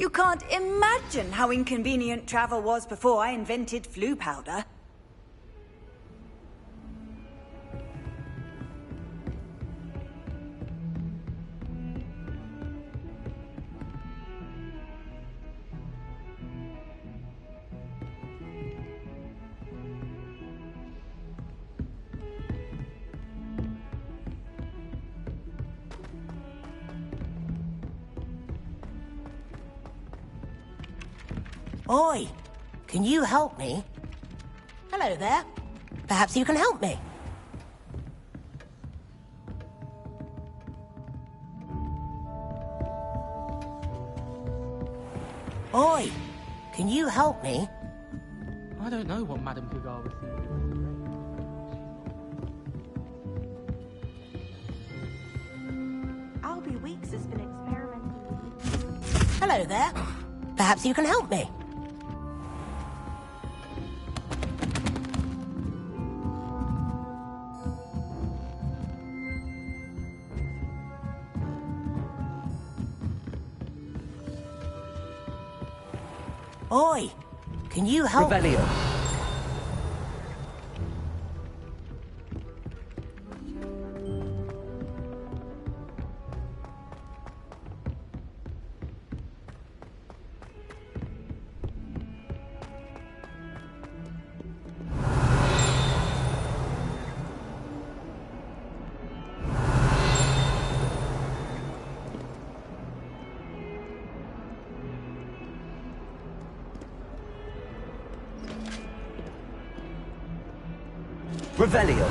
You can't imagine how inconvenient travel was before I invented flu powder. Oi! Can you help me? Hello there. Perhaps you can help me. Oi! Can you help me? I don't know what Madame Cougar was thinking. Albie Weeks has been experimenting with... Hello there. Perhaps you can help me. Oi! Can you help? Revelio. Revelio.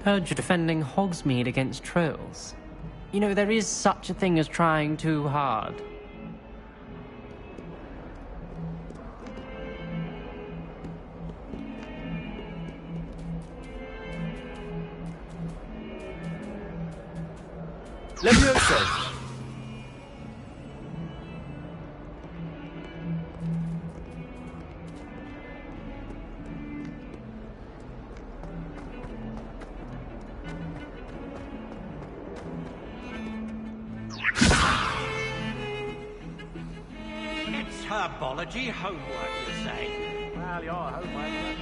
Heard you're defending Hogsmeade against trolls. You know, there is such a thing as trying too hard. Levioso. Herbology homework, you say? Well, your homework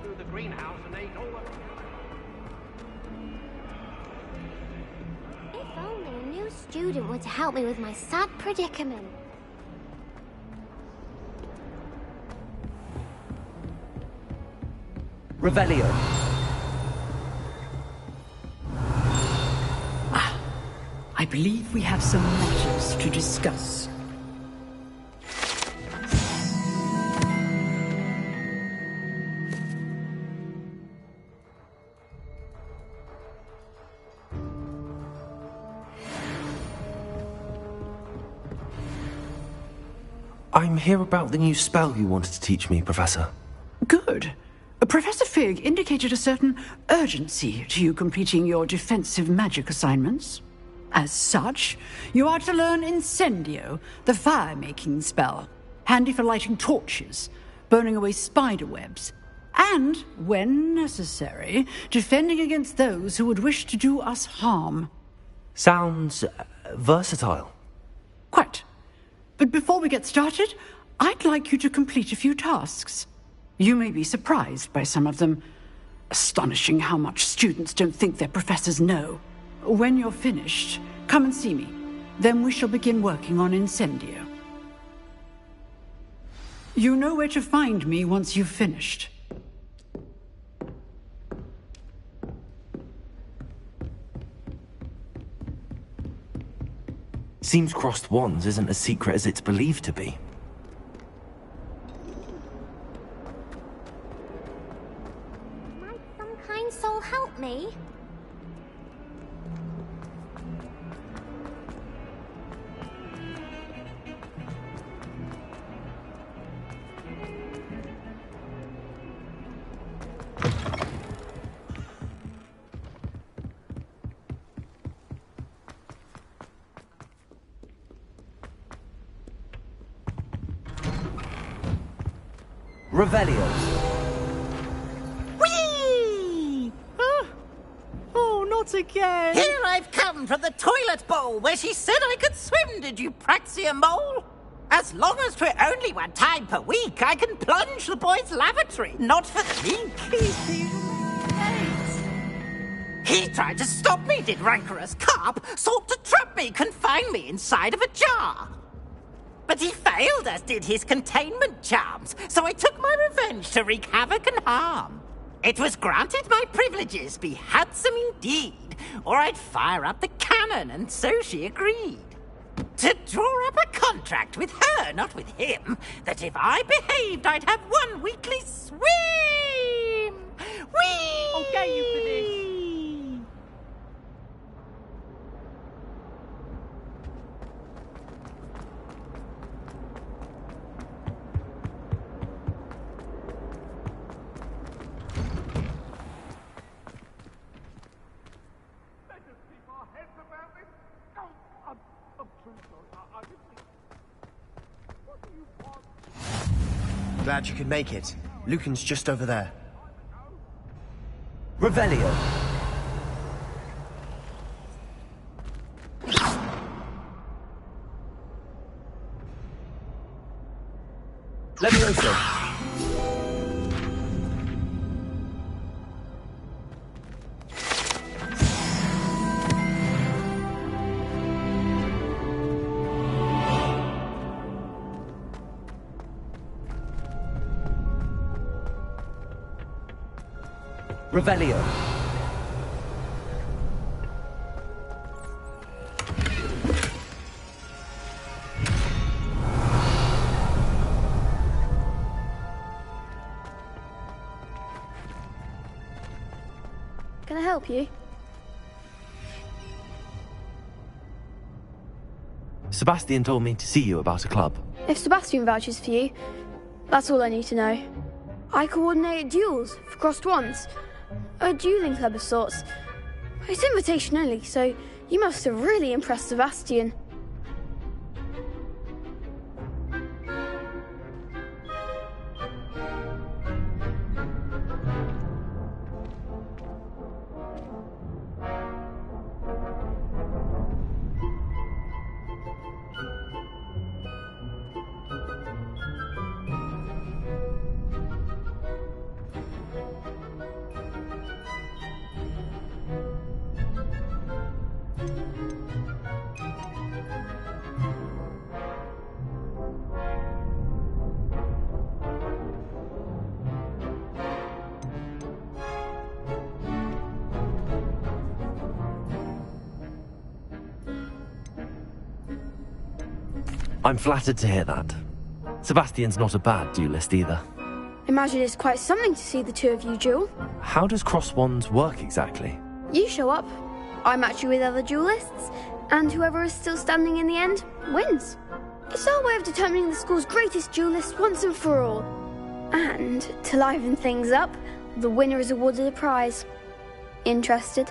through the greenhouse and ate all the... If only a new student were to help me with my sad predicament. Revelio. I believe we have some matters to discuss. I'm here about the new spell you wanted to teach me, Professor. Good. Professor Fig indicated a certain urgency to you completing your defensive magic assignments. As such, you are to learn Incendio, the fire-making spell, handy for lighting torches, burning away spider webs, and, when necessary, defending against those who would wish to do us harm. Sounds versatile. Quite. But before we get started, I'd like you to complete a few tasks. You may be surprised by some of them. Astonishing how much students don't think their professors know. When you're finished, come and see me. Then we shall begin working on Incendio. You know where to find me once you've finished. Seems crossed wands isn't as secret as it's believed to be. Might some kind soul help me? Revelio. Whee! Oh, not Not again! Here I've come from the toilet bowl where she said I could swim, did you praxia mole? As long as 'twere only 1 time per week, I can plunge the boy's lavatory, not for the leak. He tried to stop me, did rancorous carp, sought to trap me, confine me inside of a jar. But he failed, as did his containment charms, so I took my revenge to wreak havoc and harm. It was granted my privileges be handsome indeed, or I'd fire up the cannon, and so she agreed. To draw up a contract with her, not with him, that if I behaved, I'd have 1 weekly swim! Whee! I'll get you for this. Glad you could make it. Lucan's just over there. Revelio. Levioso. Revelio. Can I help you? Sebastian told me to see you about a club. If Sebastian vouches for you, that's all I need to know. I coordinate duels for crossed wands. A dueling club of sorts. It's invitation only, so you must have really impressed Sebastian. I'm flattered to hear that. Sebastian's not a bad duelist either. Imagine it's quite something to see the two of you duel. How does cross wands work exactly? You show up, I match you with other duelists, and whoever is still standing in the end wins. It's our way of determining the school's greatest duelist once and for all. And, to liven things up, the winner is awarded a prize. Interested?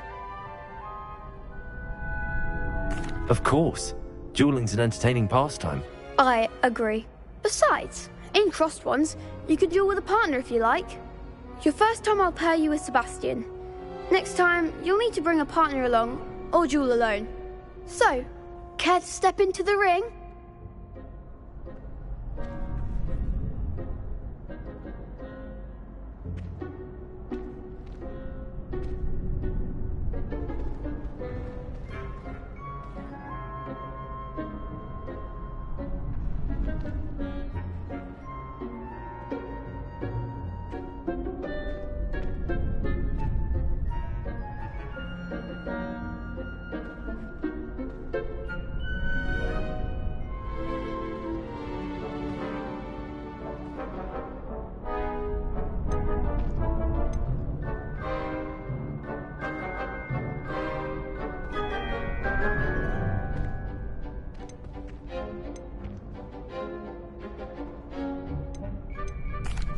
Of course. Dueling's an entertaining pastime. I agree. Besides, in crossed ones, you could duel with a partner if you like. Your first time I'll pair you with Sebastian. Next time, you'll need to bring a partner along, or duel alone. So, care to step into the ring?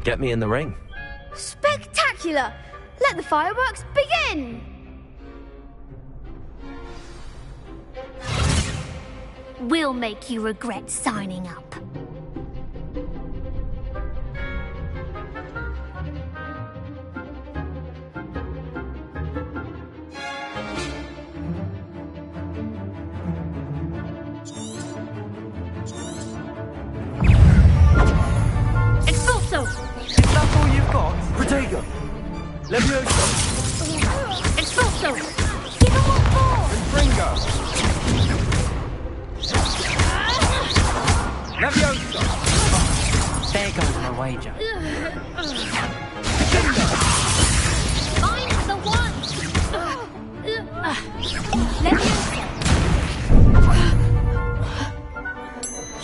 Get me in the ring. Spectacular! Let the fireworks begin! We'll make you regret signing up. Protego! Levioso! Expulso! Give him what for! Confringo! Levioso! There goes my wager. I'm the one! Levioso!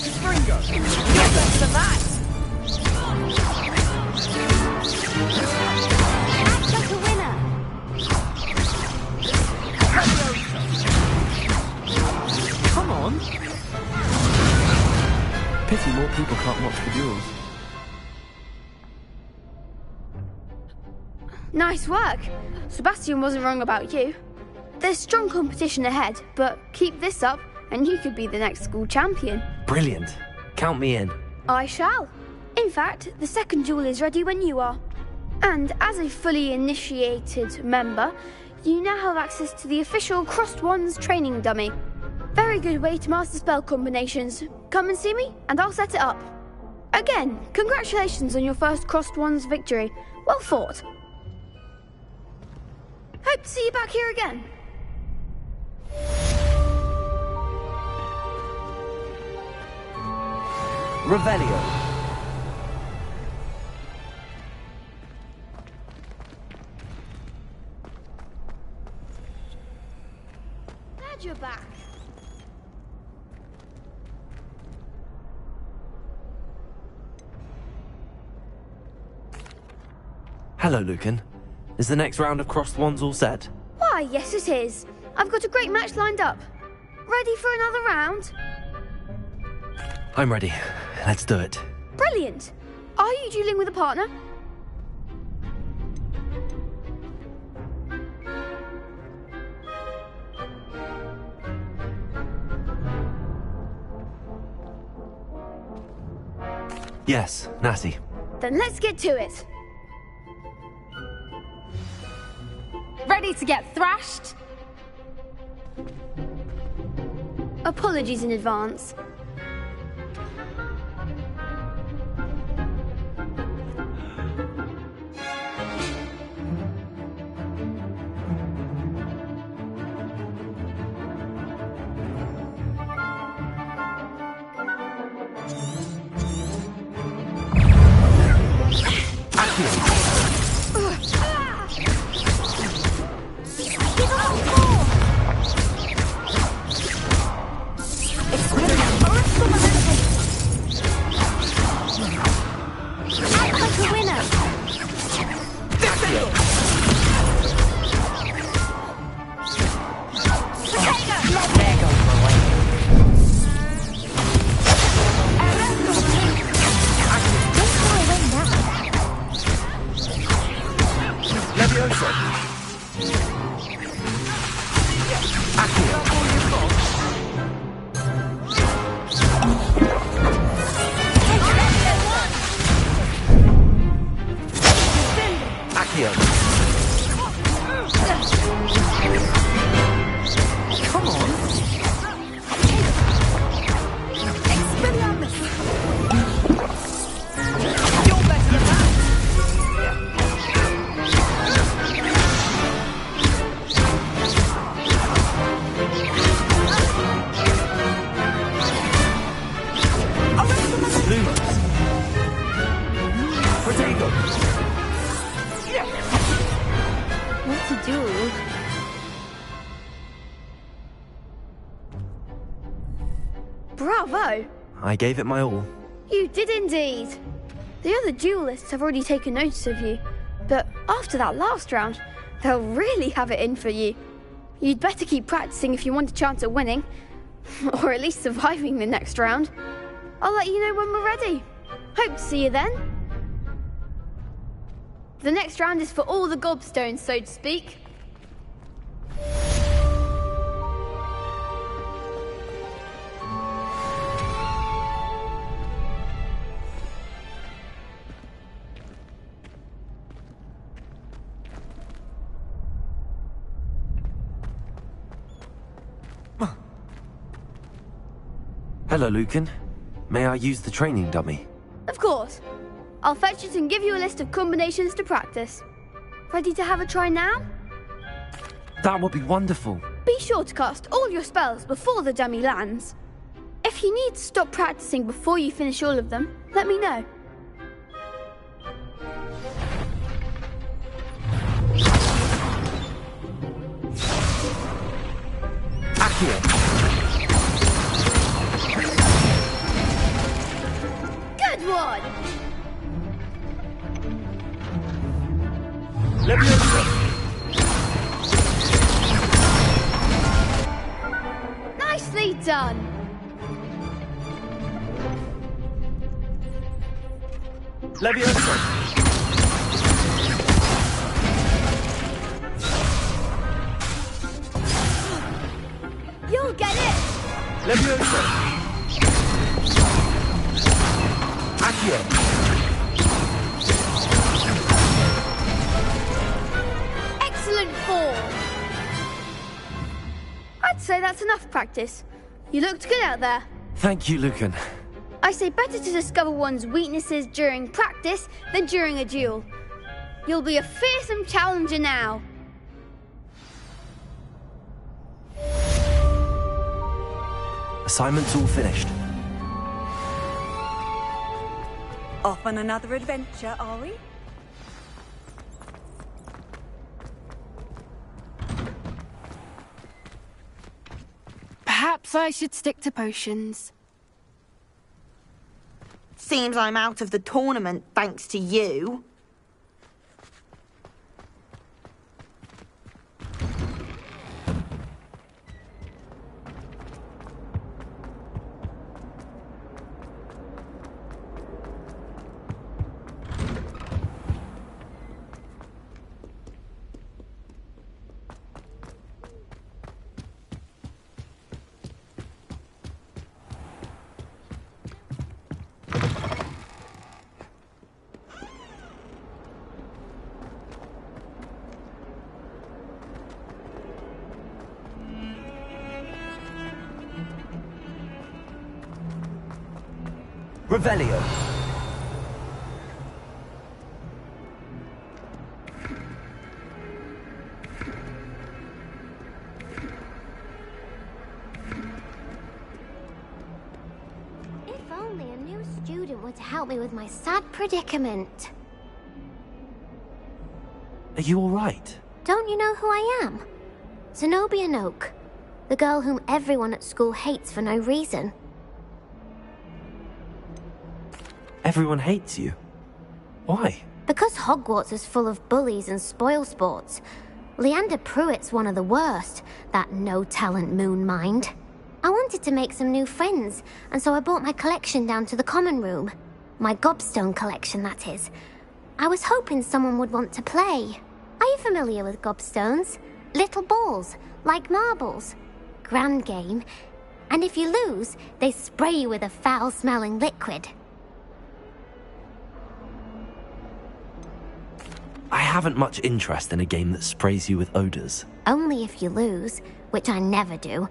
Confringo! You're better than that! Act like a winner! Come on! Pity more people can't watch the duels. Nice work. Sebastian wasn't wrong about you. There's strong competition ahead, but keep this up and you could be the next school champion. Brilliant. Count me in. I shall. In fact, the second duel is ready when you are. And as a fully initiated member, you now have access to the official Crossed Wands training dummy. Very good way to master spell combinations. Come and see me, and I'll set it up. Again, congratulations on your first Crossed Wands victory. Well fought. Hope to see you back here again. Revelio. Glad you're back. Hello, Lucan. Is the next round of Crossed Wands all set? Why, yes it is. I've got a great match lined up. Ready for another round? I'm ready. Let's do it. Brilliant. Are you dueling with a partner? Yes, Natty. Then let's get to it. Ready to get thrashed? Apologies in advance. Bravo! I gave it my all. You did indeed. The other duelists have already taken notice of you, but after that last round, they'll really have it in for you. You'd better keep practicing if you want a chance at winning, or at least surviving the next round. I'll let you know when we're ready. Hope to see you then. The next round is for all the gobstones, so to speak. Hello, Lucan. May I use the training dummy? Of course. I'll fetch it and give you a list of combinations to practice. Ready to have a try now? That would be wonderful. Be sure to cast all your spells before the dummy lands. If you need to stop practicing before you finish all of them, let me know. Accio. Good one! Leviosa. Nicely done! Leviosa. You'll get it! Leviosa. Accio. Excellent form! I'd say that's enough practice. You looked good out there. Thank you, Lucan. I say better to discover one's weaknesses during practice than during a duel. You'll be a fearsome challenger now. Assignment's all finished. Off on another adventure, are we? Perhaps I should stick to potions. Seems I'm out of the tournament thanks to you. Revelio. If only a new student were to help me with my sad predicament. Are you all right? Don't you know who I am? Zenobia Noak, the girl whom everyone at school hates for no reason. Everyone hates you. Why? Because Hogwarts is full of bullies and spoilsports. Leander Pruitt's one of the worst, that no-talent moon mind. I wanted to make some new friends, and so I brought my collection down to the common room. My gobstone collection, that is. I was hoping someone would want to play. Are you familiar with gobstones? Little balls, like marbles. Grand game. And if you lose, they spray you with a foul-smelling liquid. I haven't much interest in a game that sprays you with odors. Only if you lose, which I never do.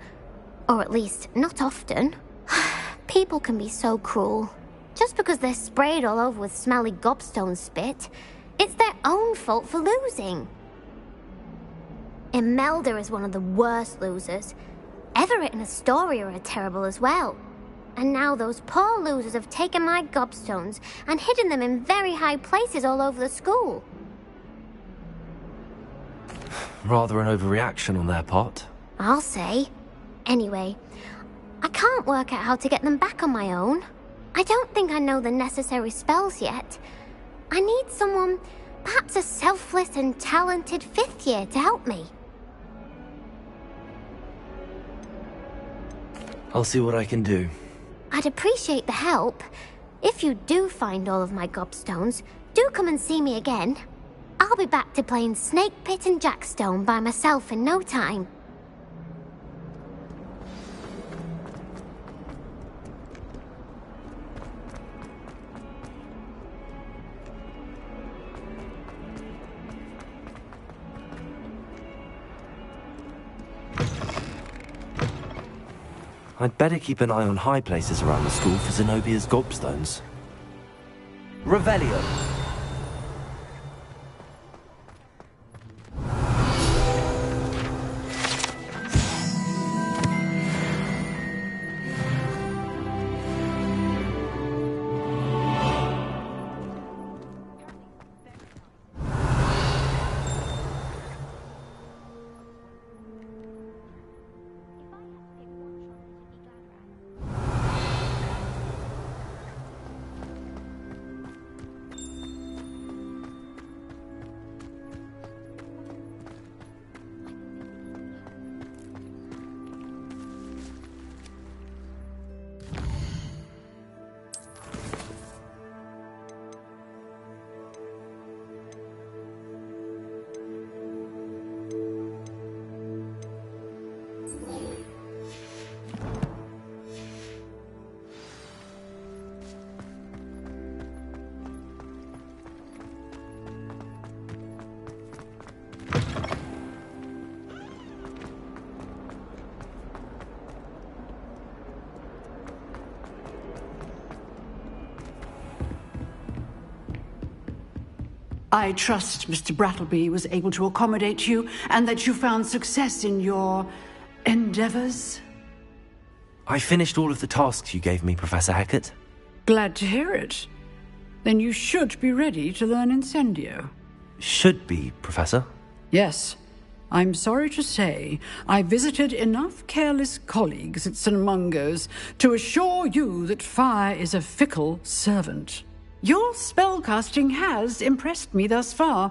Or at least, not often. People can be so cruel. Just because they're sprayed all over with smelly gobstone spit, it's their own fault for losing. Imelda is one of the worst losers. Everett and Astoria are terrible as well. And now those poor losers have taken my gobstones and hidden them in very high places all over the school. Rather an overreaction on their part. I'll say. Anyway, I can't work out how to get them back on my own. I don't think I know the necessary spells yet. I need someone, perhaps a selfless and talented fifth year to help me. I'll see what I can do. I'd appreciate the help. If you do find all of my gobstones, do come and see me again. I'll be back to playing Snake Pit and Jackstone by myself in no time. I'd better keep an eye on high places around the school for Zenobia's gobstones. Revelio. I trust Mr. Brattleby was able to accommodate you and that you found success in your endeavors. I finished all of the tasks you gave me, Professor Hecat. Glad to hear it. Then you should be ready to learn Incendio. Should be, Professor. Yes. I'm sorry to say I visited enough careless colleagues at St. Mungo's to assure you that fire is a fickle servant. Your spellcasting has impressed me thus far,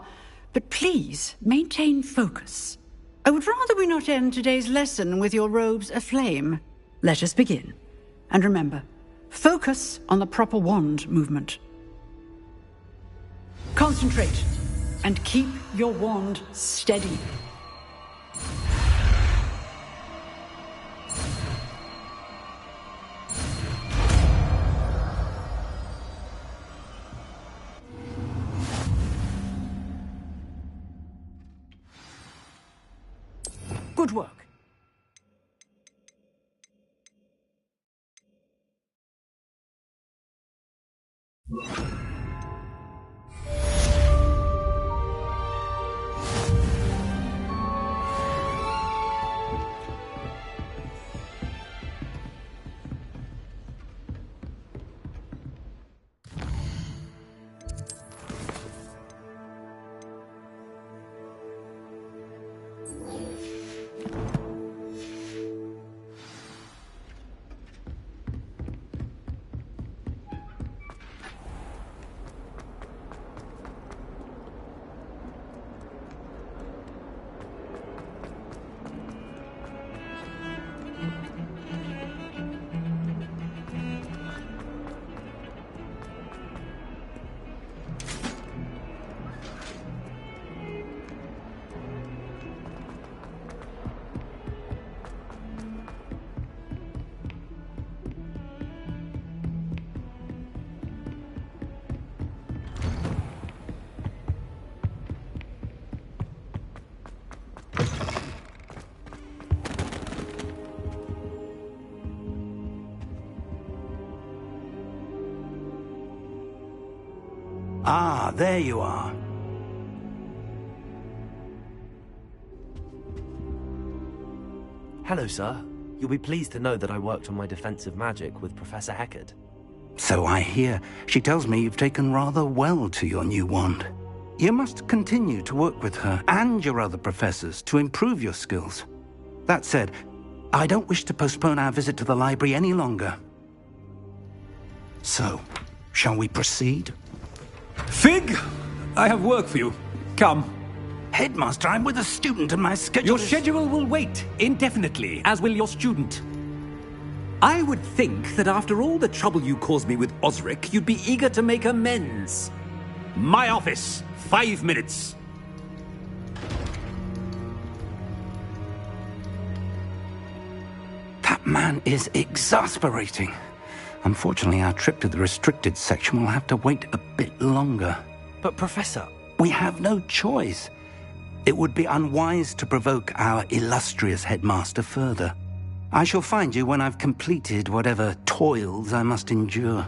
but please maintain focus. I would rather we not end today's lesson with your robes aflame. Let us begin. And remember, focus on the proper wand movement. Concentrate, and keep your wand steady. Good work. Ah, there you are. Hello, sir. You'll be pleased to know that I worked on my defensive magic with Professor Hecat. So I hear. She tells me you've taken rather well to your new wand. You must continue to work with her and your other professors to improve your skills. That said, I don't wish to postpone our visit to the library any longer. So, shall we proceed? Fig! I have work for you. Come. Headmaster, I'm with a student and my schedule Your schedule will wait indefinitely, as will your student. I would think that after all the trouble you caused me with Osric, you'd be eager to make amends. My office, 5 minutes. That man is exasperating. Unfortunately, our trip to the restricted section will have to wait a bit longer. But, Professor... We have no choice. It would be unwise to provoke our illustrious headmaster further. I shall find you when I've completed whatever toils I must endure.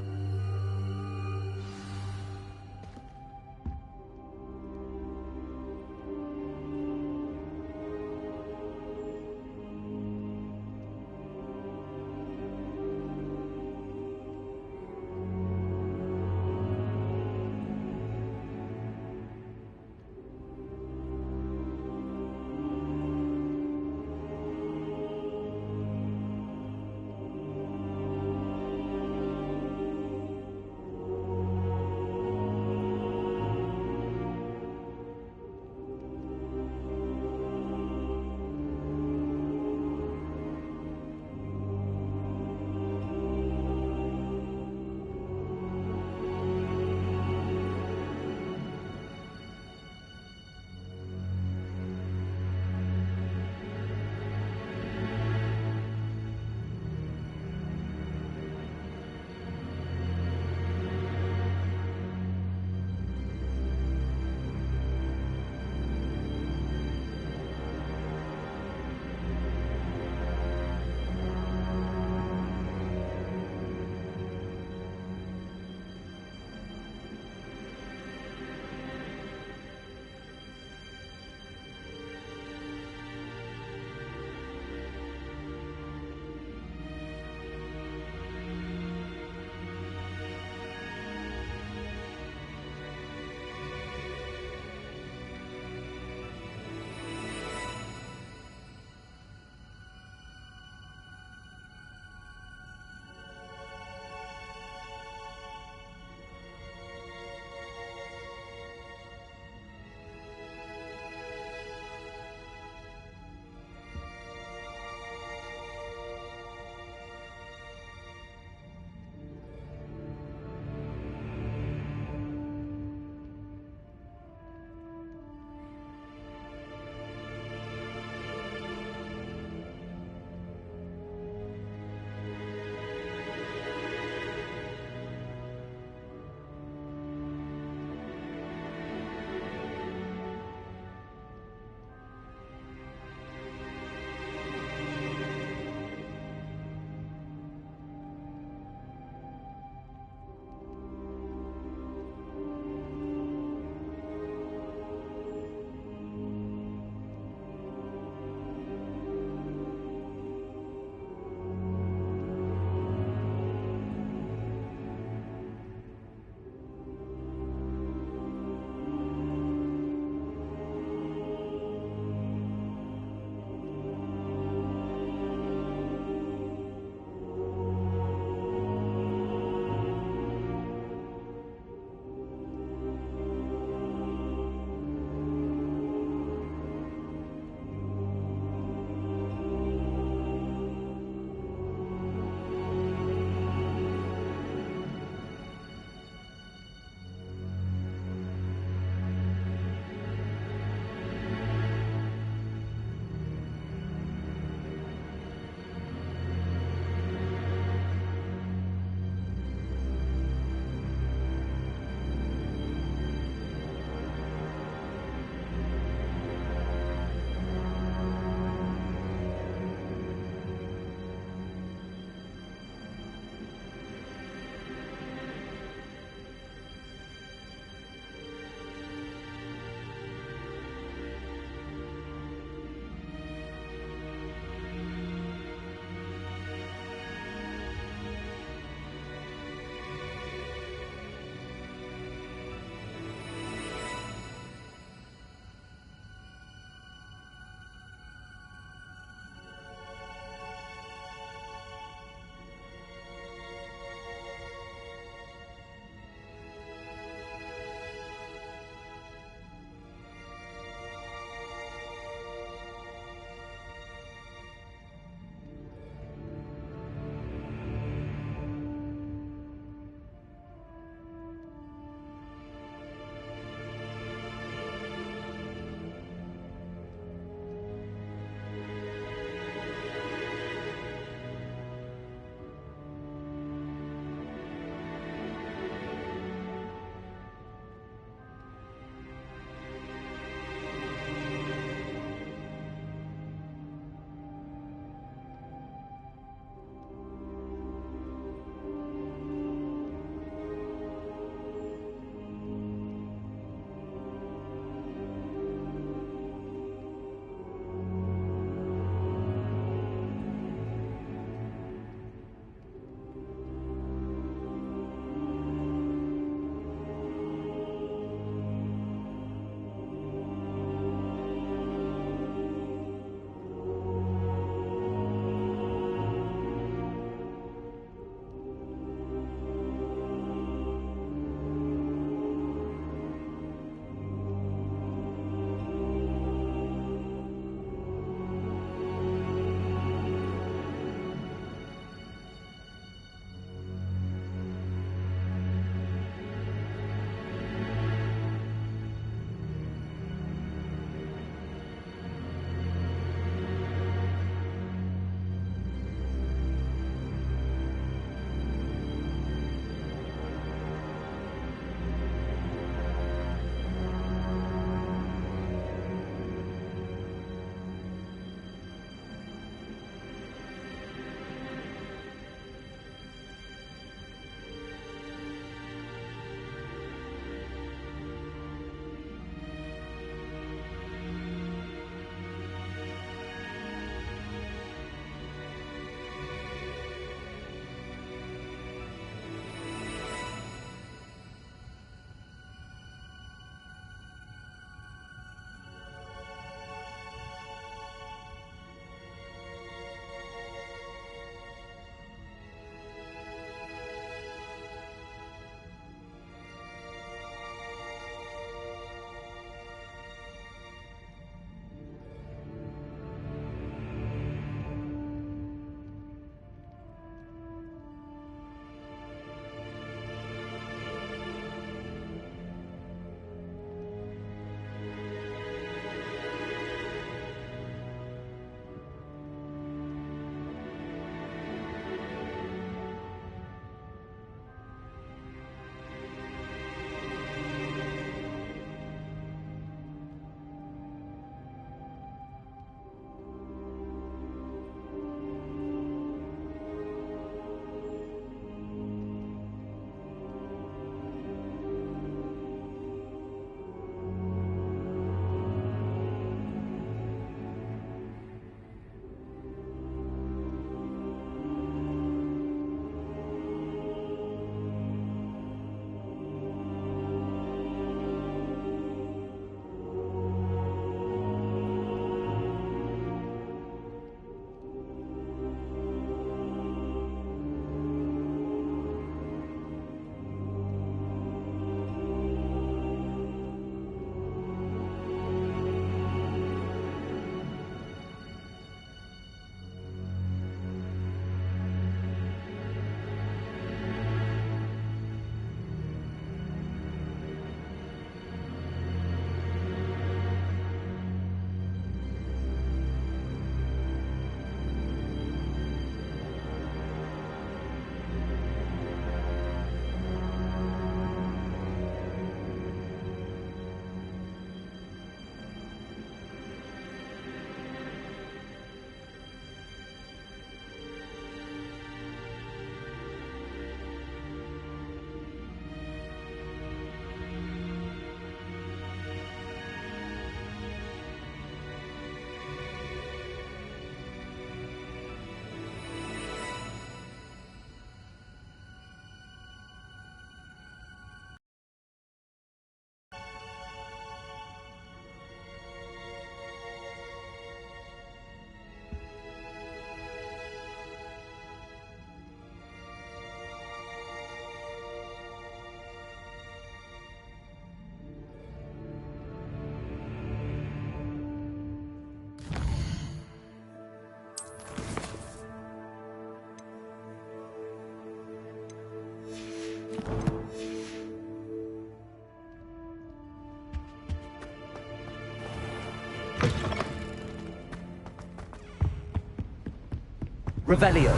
Revelio.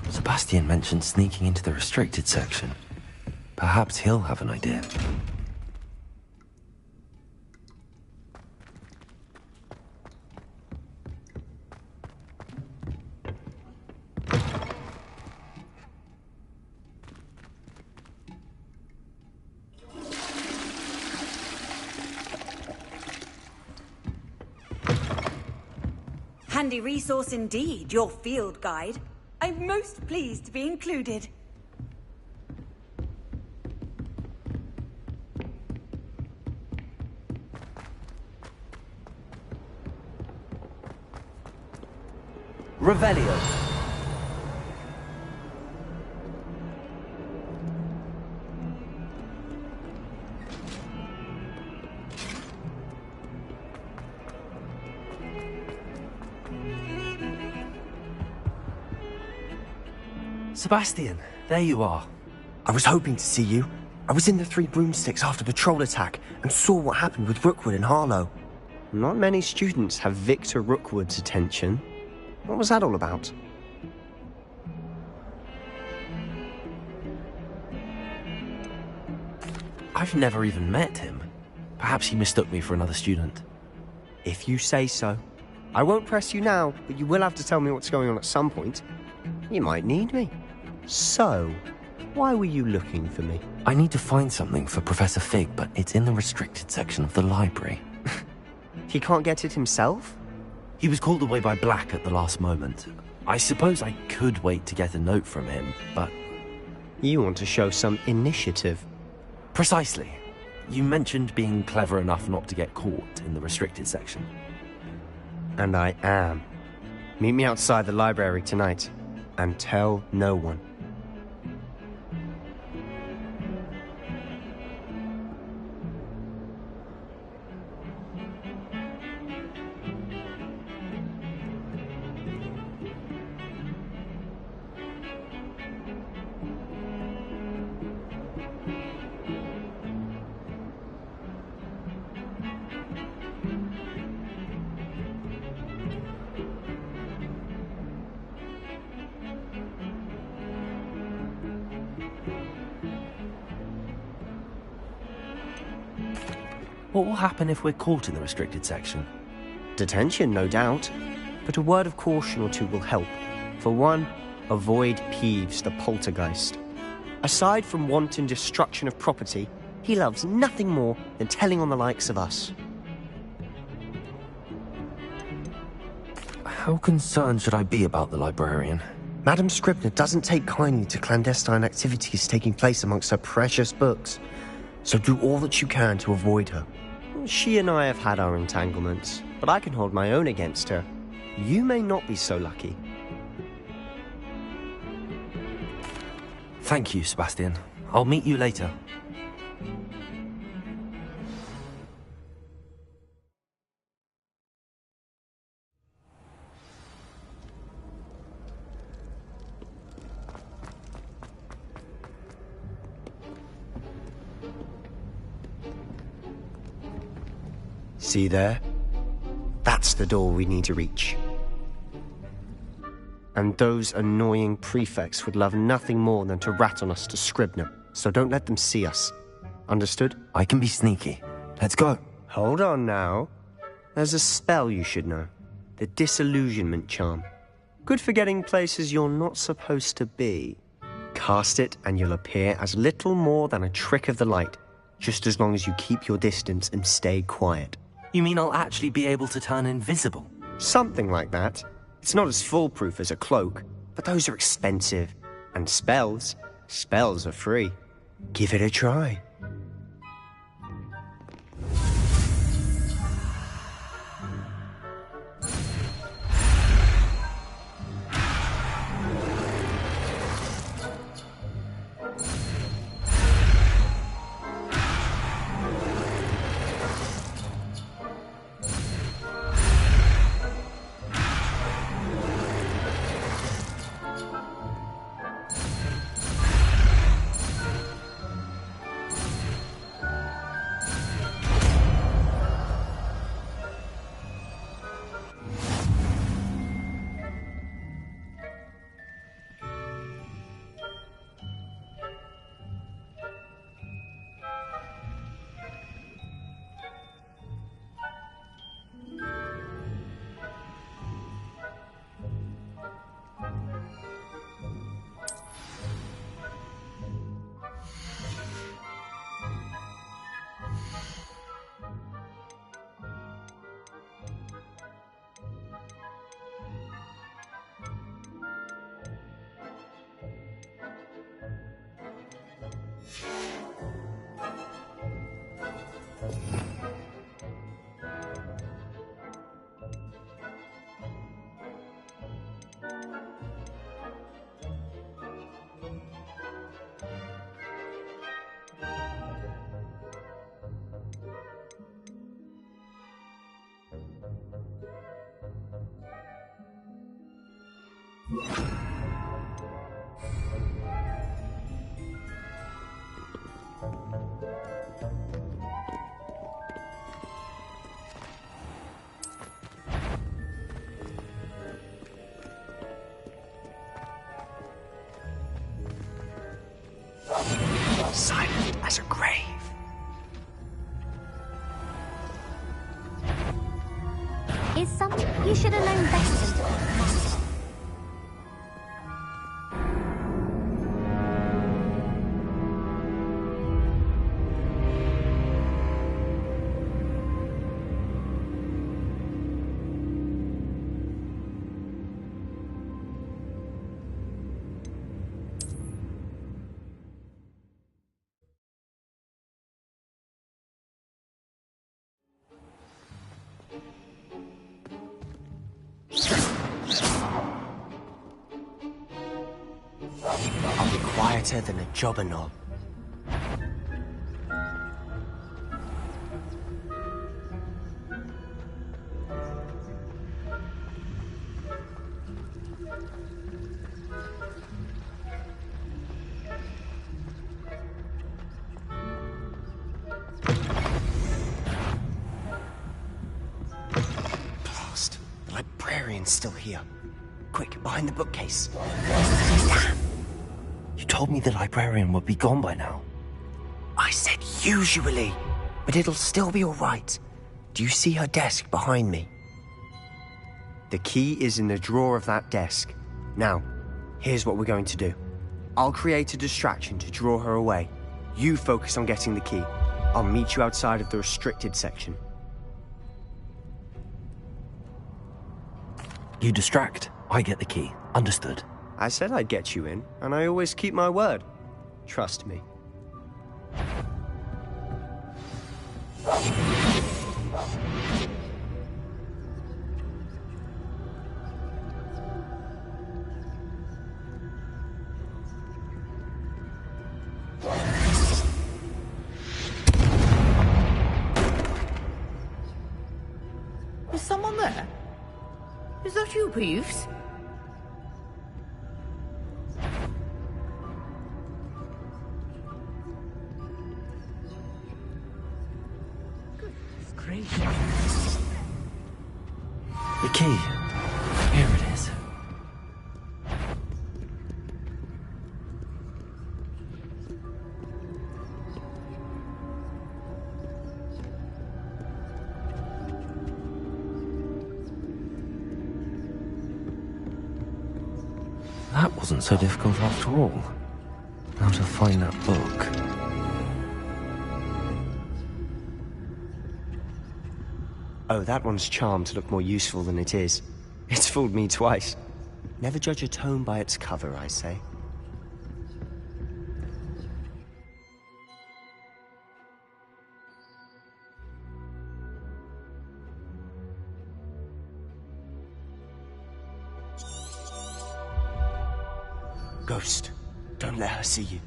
Sebastian mentioned sneaking into the restricted section. Perhaps he'll have an idea. Handy resource indeed, your field guide. I'm most pleased to be included. Revelio. Sebastian, there you are. I was hoping to see you. I was in the Three Broomsticks after the patrol attack and saw what happened with Rookwood and Harlow. Not many students have Victor Rookwood's attention. What was that all about? I've never even met him. Perhaps he mistook me for another student. If you say so. I won't press you now, but you will have to tell me what's going on at some point. You might need me. So, why were you looking for me? I need to find something for Professor Fig, but it's in the restricted section of the library. He can't get it himself? He was called away by Black at the last moment. I suppose I could wait to get a note from him, but... You want to show some initiative. Precisely. You mentioned being clever enough not to get caught in the restricted section. And I am. Meet me outside the library tonight, and tell no one. What will happen if we're caught in the restricted section? Detention, no doubt. But a word of caution or two will help. For one, avoid Peeves, the poltergeist. Aside from wanton destruction of property, he loves nothing more than telling on the likes of us. How concerned should I be about the librarian? Madame Scribner doesn't take kindly to clandestine activities taking place amongst her precious books. So do all that you can to avoid her. She and I have had our entanglements, but I can hold my own against her. You may not be so lucky. Thank you, Sebastian. I'll meet you later. See there? That's the door we need to reach. And those annoying prefects would love nothing more than to rat on us to Scribner, so don't let them see us. Understood? I can be sneaky. Let's go. Hold on now. There's a spell you should know. The Disillusionment Charm. Good for getting places you're not supposed to be. Cast it and you'll appear as little more than a trick of the light, just as long as you keep your distance and stay quiet. You mean I'll actually be able to turn invisible? Something like that. It's not as foolproof as a cloak, but those are expensive. And spells are free. Give it a try. Silent as a grave. Is something you should have known better than to command. I'll be quieter than a jobber knob. Blast! The librarian's still here. Quick, behind the bookcase. Damn! You told me the librarian would be gone by now. I said usually, but it'll still be all right. Do you see her desk behind me? The key is in the drawer of that desk. Now, here's what we're going to do. I'll create a distraction to draw her away. You focus on getting the key. I'll meet you outside of the restricted section. You distract, I get the key. Understood. I said I'd get you in, and I always keep my word. Trust me. Is someone there? Is that you, Peeves? The key. Here it is. That wasn't so difficult after all. Now to find that book. Oh, that one's charmed to look more useful than it is. It's fooled me twice. Never judge a tome by its cover, I say. Ghost, don't let her see you.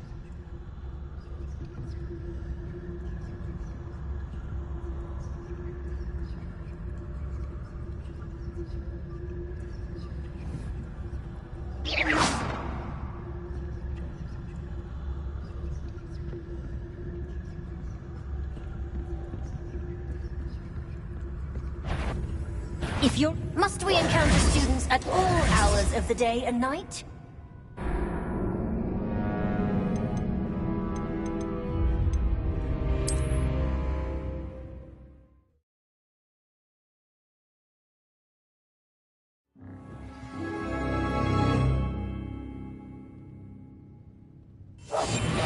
If you're... Must we encounter students at all hours of the day and night?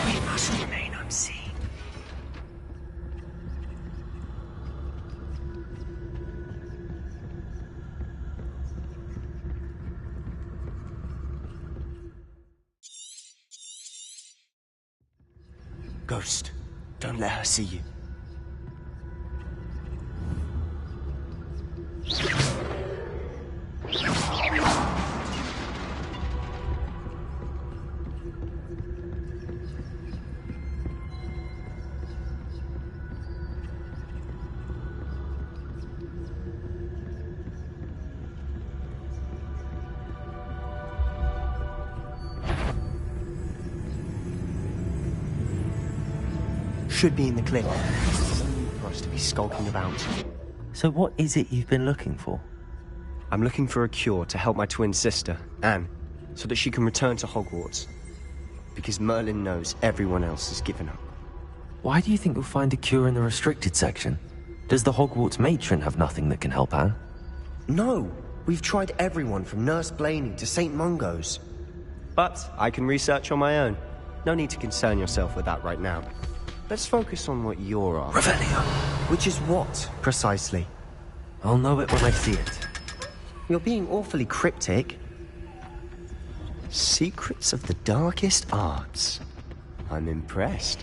We must remain unseen. Ghost, don't let her see you. should be in the cliff. For us to be skulking about. So what is it you've been looking for? I'm looking for a cure to help my twin sister, Anne, so that she can return to Hogwarts. Because Merlin knows everyone else has given up. Why do you think you'll find a cure in the restricted section? Does the Hogwarts matron have nothing that can help Anne? No! We've tried everyone from Nurse Blaney to St. Mungo's. But I can research on my own. No need to concern yourself with that right now. Let's focus on what you're after. Revelio. Which is what, precisely? I'll know it when I see it. You're being awfully cryptic. Secrets of the darkest arts. I'm impressed.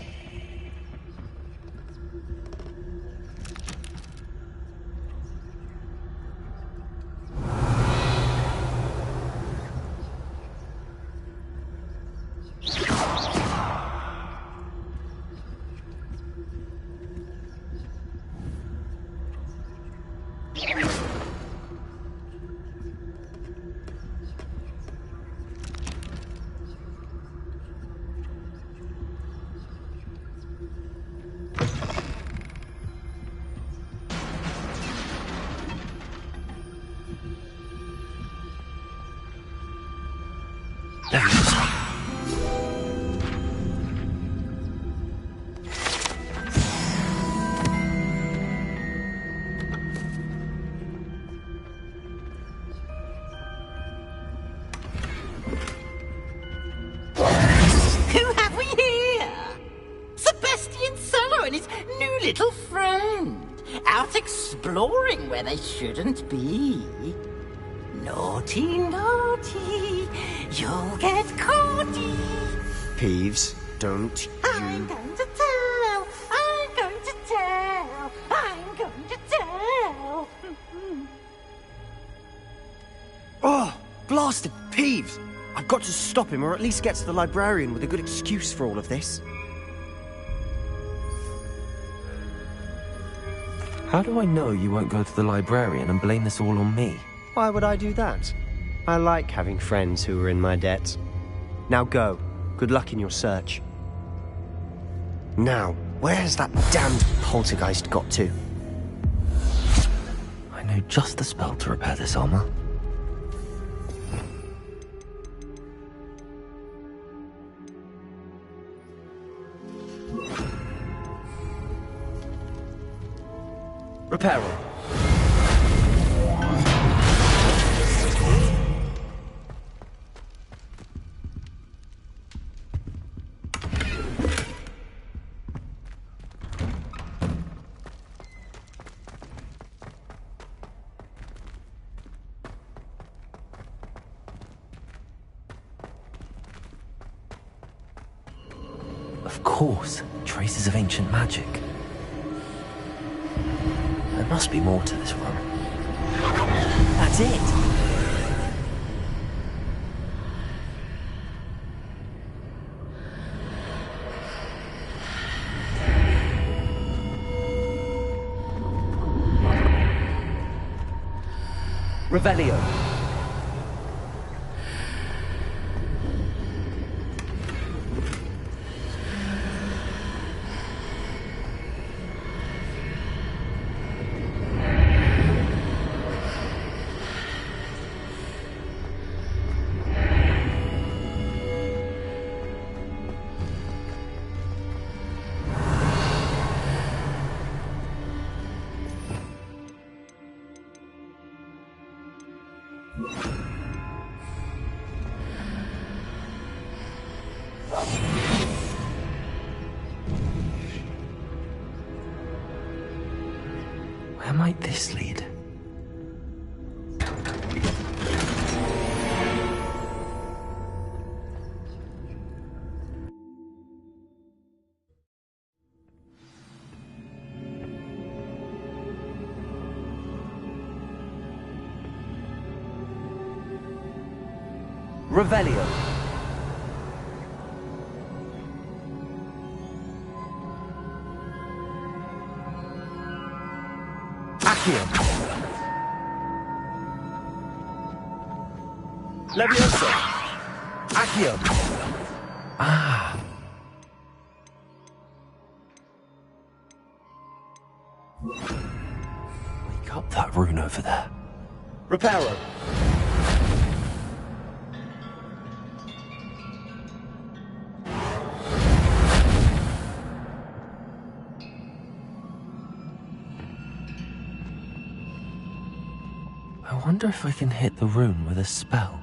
Little friend, out exploring where they shouldn't be. Naughty, naughty, you'll get caughty. Peeves, don't I'm going to tell, I'm going to tell, I'm going to tell. Oh, blasted Peeves! I've got to stop him, or at least get to the librarian with a good excuse for all of this. How do I know you won't go to the librarian and blame this all on me? Why would I do that? I like having friends who are in my debt. Now go. Good luck in your search. Now, where has that damned poltergeist got to? I know just the spell to repair this armor. Reparo. Of course, traces of ancient magic. There must be more to this room. That's it. Revelio. Where might this lead? Revelio. Accio. Leviosa. Accio. Ah. that rune over there. Reparo. I wonder if I can hit the rune with a spell.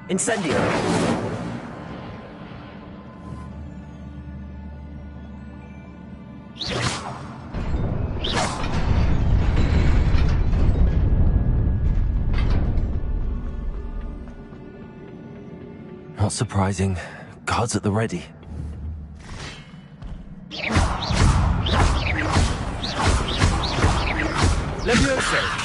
Incendio. Not surprising. Guards at the ready. Levioso.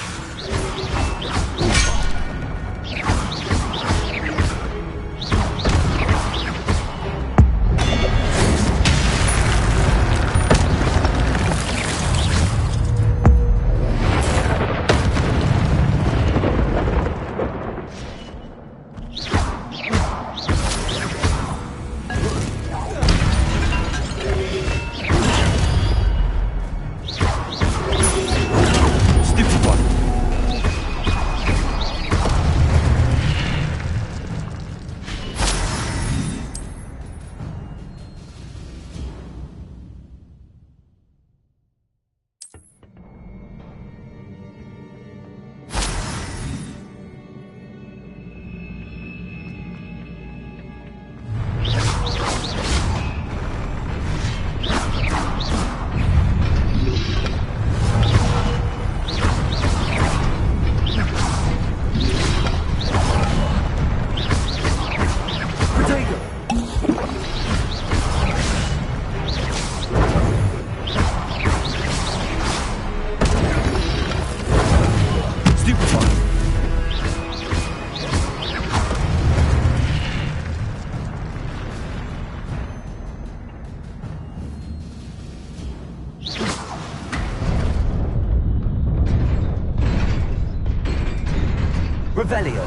Revelio.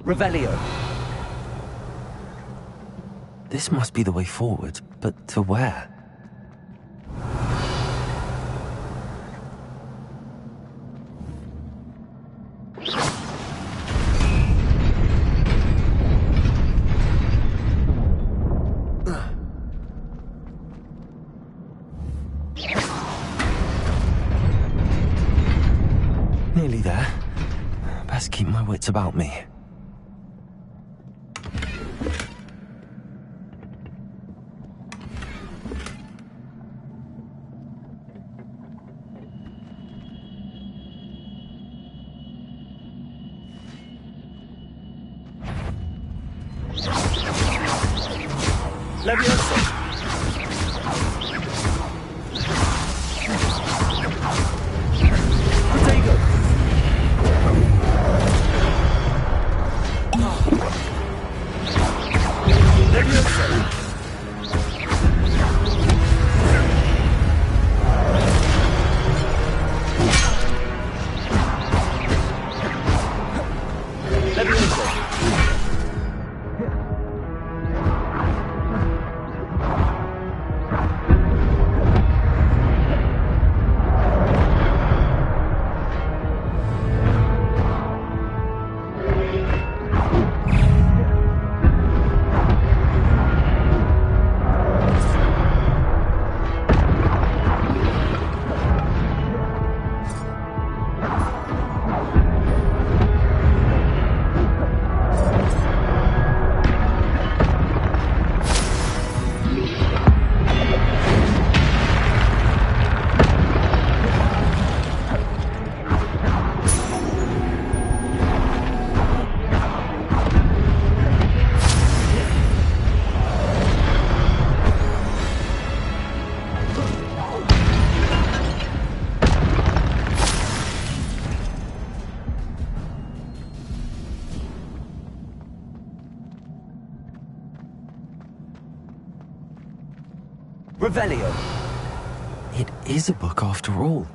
Revelio. This must be the way forward, but to where? Nearly there. Best keep my wits about me. Levioso. Protego. Levioso. Levioso. Revelio. It is a book after all.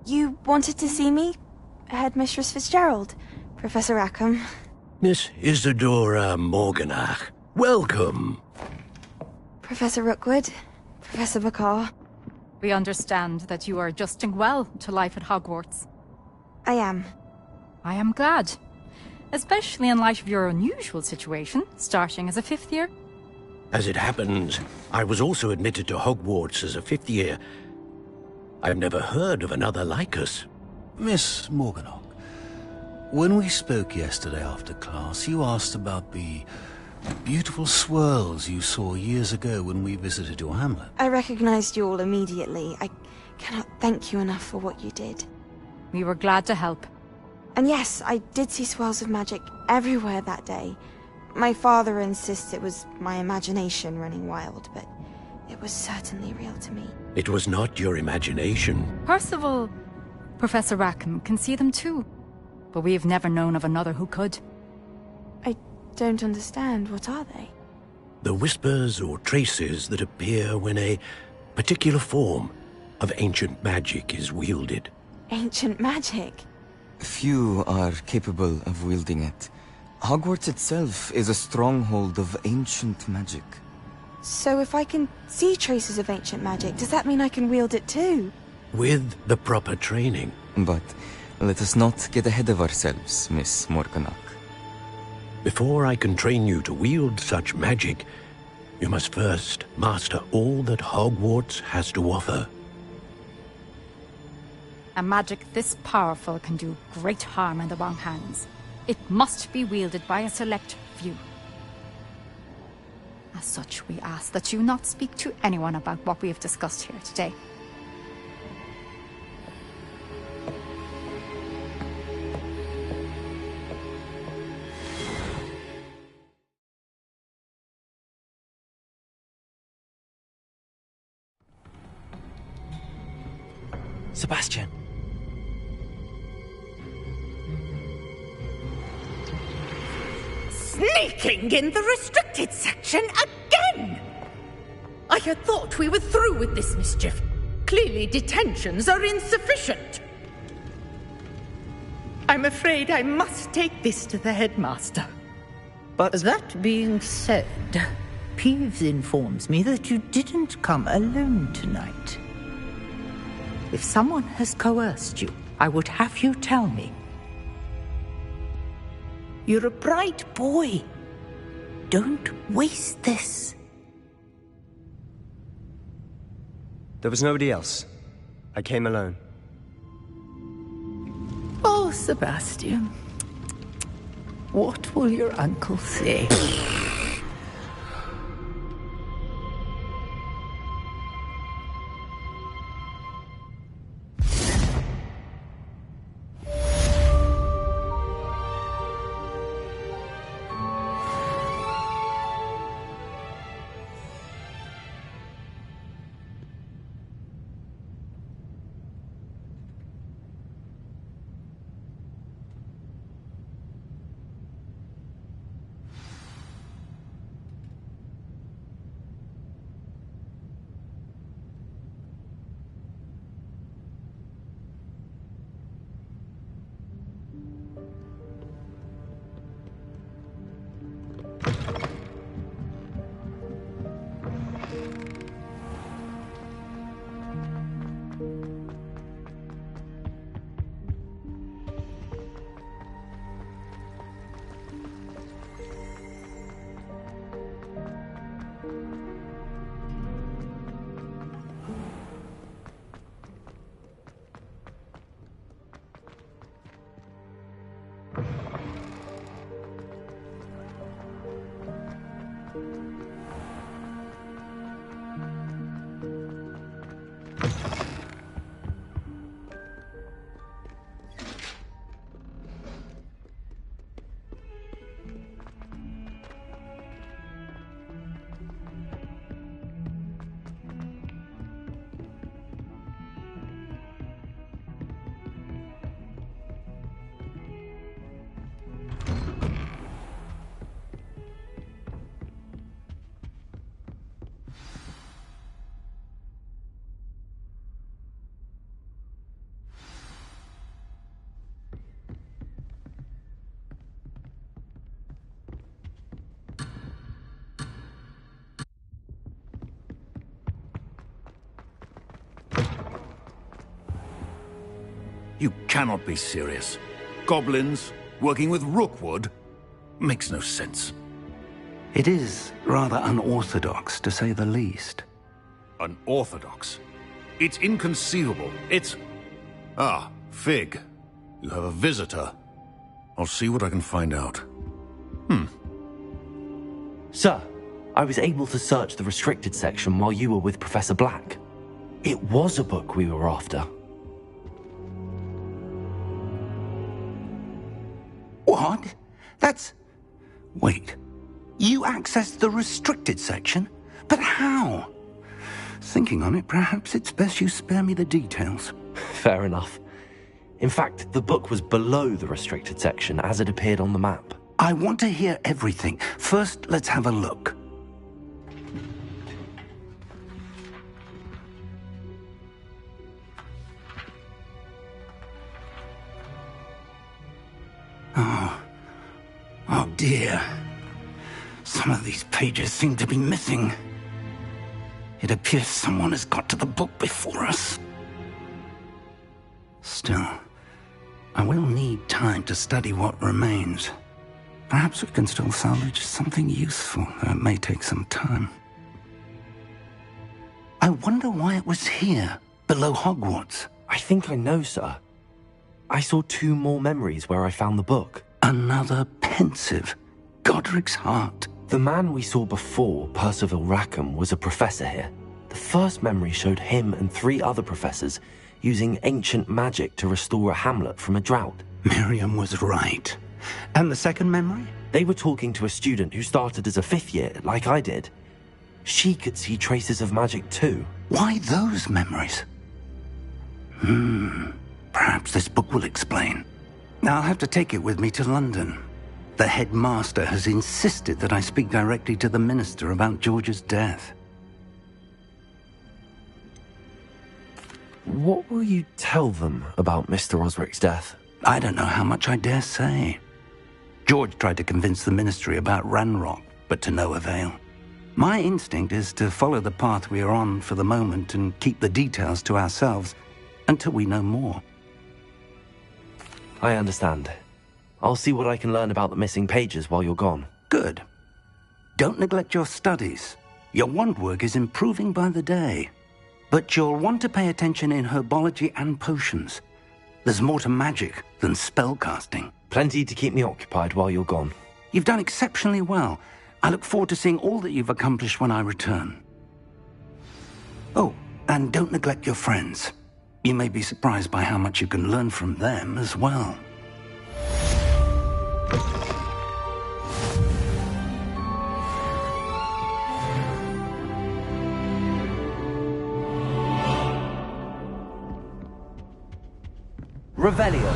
You wanted to see me? Headmistress Fitzgerald, Professor Rackham. Miss Isadora Morganach, welcome. Professor Rookwood, Professor Bakar. We understand that you are adjusting well to life at Hogwarts. I am. I am glad. Especially in light of your unusual situation, starting as a 5th year. As it happens, I was also admitted to Hogwarts as a 5th year. I've never heard of another like us. Miss Morganach, when we spoke yesterday after class, you asked about the beautiful swirls you saw years ago when we visited your hamlet. I recognized you all immediately. I cannot thank you enough for what you did. We were glad to help. And yes, I did see swirls of magic everywhere that day. My father insists it was my imagination running wild, but it was certainly real to me. It was not your imagination. Percival, Professor Rackham can see them too. But we have never known of another who could. I don't understand. What are they? The whispers or traces that appear when a particular form of ancient magic is wielded. Ancient magic? Few are capable of wielding it. Hogwarts itself is a stronghold of ancient magic. So if I can see traces of ancient magic, does that mean I can wield it too? With the proper training. But let us not get ahead of ourselves, Miss Morganach. Before I can train you to wield such magic, you must first master all that Hogwarts has to offer. A magic this powerful can do great harm in the wrong hands. It must be wielded by a select few. As such, we ask that you not speak to anyone about what we have discussed here today. Sebastian. Sneaking in the restricted section again! I had thought we were through with this mischief. Clearly detentions are insufficient. I'm afraid I must take this to the headmaster. But... That being said, Peeves informs me that you didn't come alone tonight. If someone has coerced you, I would have you tell me. You're a bright boy. Don't waste this. There was nobody else. I came alone. Oh, Sebastian. What will your uncle say? You cannot be serious. Goblins working with Rookwood makes no sense. It is rather unorthodox, to say the least. Unorthodox? It's inconceivable. It's... Ah, Fig. You have a visitor. I'll see what I can find out. Sir, I was able to search the restricted section while you were with Professor Black. It was a book we were after. What? That's... Wait. You accessed the restricted section? But how? Thinking on it, perhaps it's best you spare me the details. Fair enough. In fact, the book was below the restricted section as it appeared on the map. I want to hear everything. First, let's have a look. Oh dear. Some of these pages seem to be missing. It appears someone has got to the book before us. Still, I will need time to study what remains. Perhaps we can still salvage something useful, though it may take some time. I wonder why it was here, below Hogwarts. I think I know, sir. I saw 2 more memories where I found the book. Another pensive. Godric's heart. The man we saw before, Percival Rackham, was a professor here. The first memory showed him and 3 other professors using ancient magic to restore a hamlet from a drought. Miriam was right. And the second memory? They were talking to a student who started as a 5th year, like I did. She could see traces of magic too. Why those memories? Perhaps this book will explain. I'll have to take it with me to London. The headmaster has insisted that I speak directly to the minister about George's death. What will you tell them about Mr. Osric's death? I don't know how much I dare say. George tried to convince the Ministry about Ranrock, but to no avail. My instinct is to follow the path we are on for the moment and keep the details to ourselves until we know more. I understand. I'll see what I can learn about the missing pages while you're gone. Good. Don't neglect your studies. Your wand work is improving by the day. But you'll want to pay attention in herbology and potions. There's more to magic than spellcasting. Plenty to keep me occupied while you're gone. You've done exceptionally well. I look forward to seeing all that you've accomplished when I return. Oh, and don't neglect your friends. You may be surprised by how much you can learn from them as well. Revelio.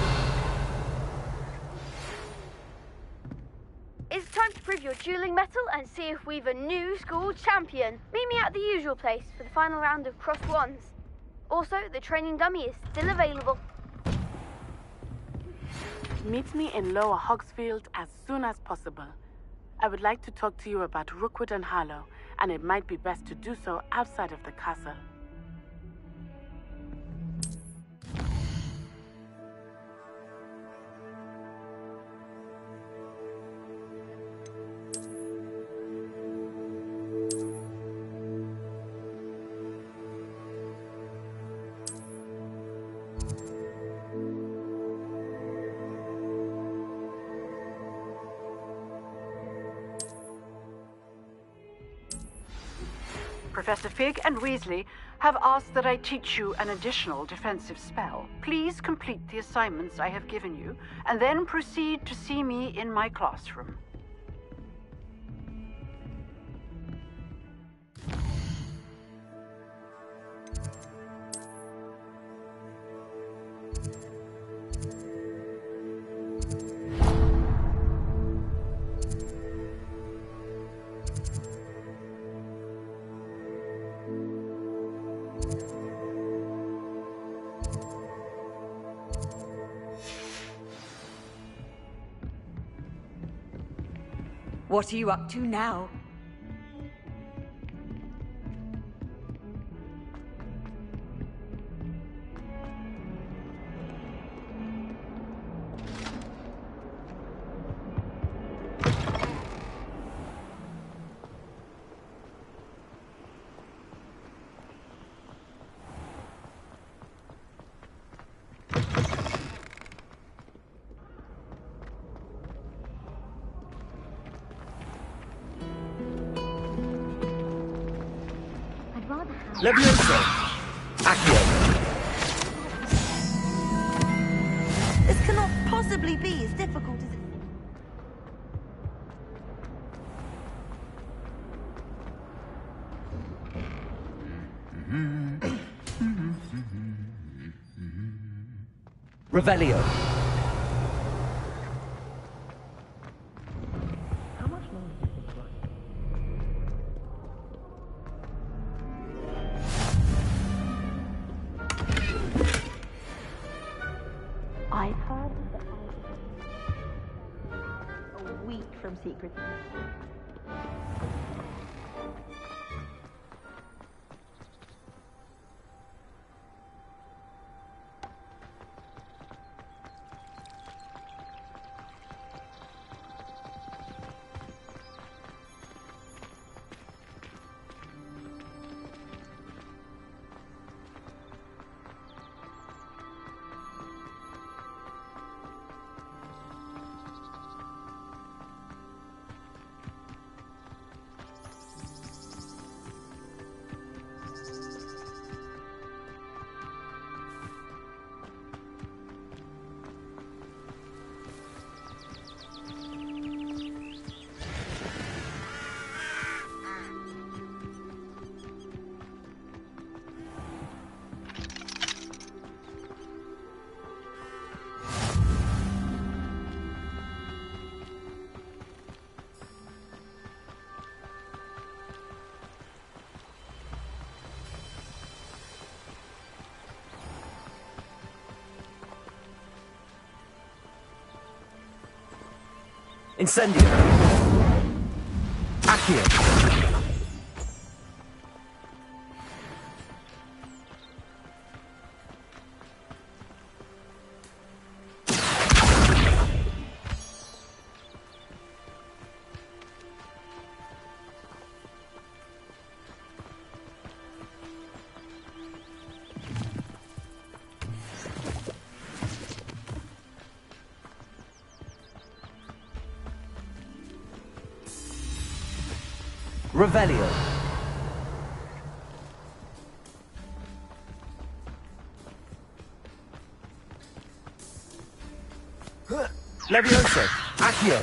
It's time to prove your dueling mettle and see if we've a new school champion. Meet me at the usual place for the final round of crossed wands. Also, the training dummy is still available. Meet me in Lower Hogsfield as soon as possible. I would like to talk to you about Rookwood and Harlow, and it might be best to do so outside of the castle. Professor Fig and Weasley have asked that I teach you an additional defensive spell. Please complete the assignments I have given you, and then proceed to see me in my classroom. What are you up to now? Levioso! Accio! This cannot possibly be as difficult as it... Revelio! I've heard that a week from secret. Incendio! Accio! Revelio. Levioso. Accio.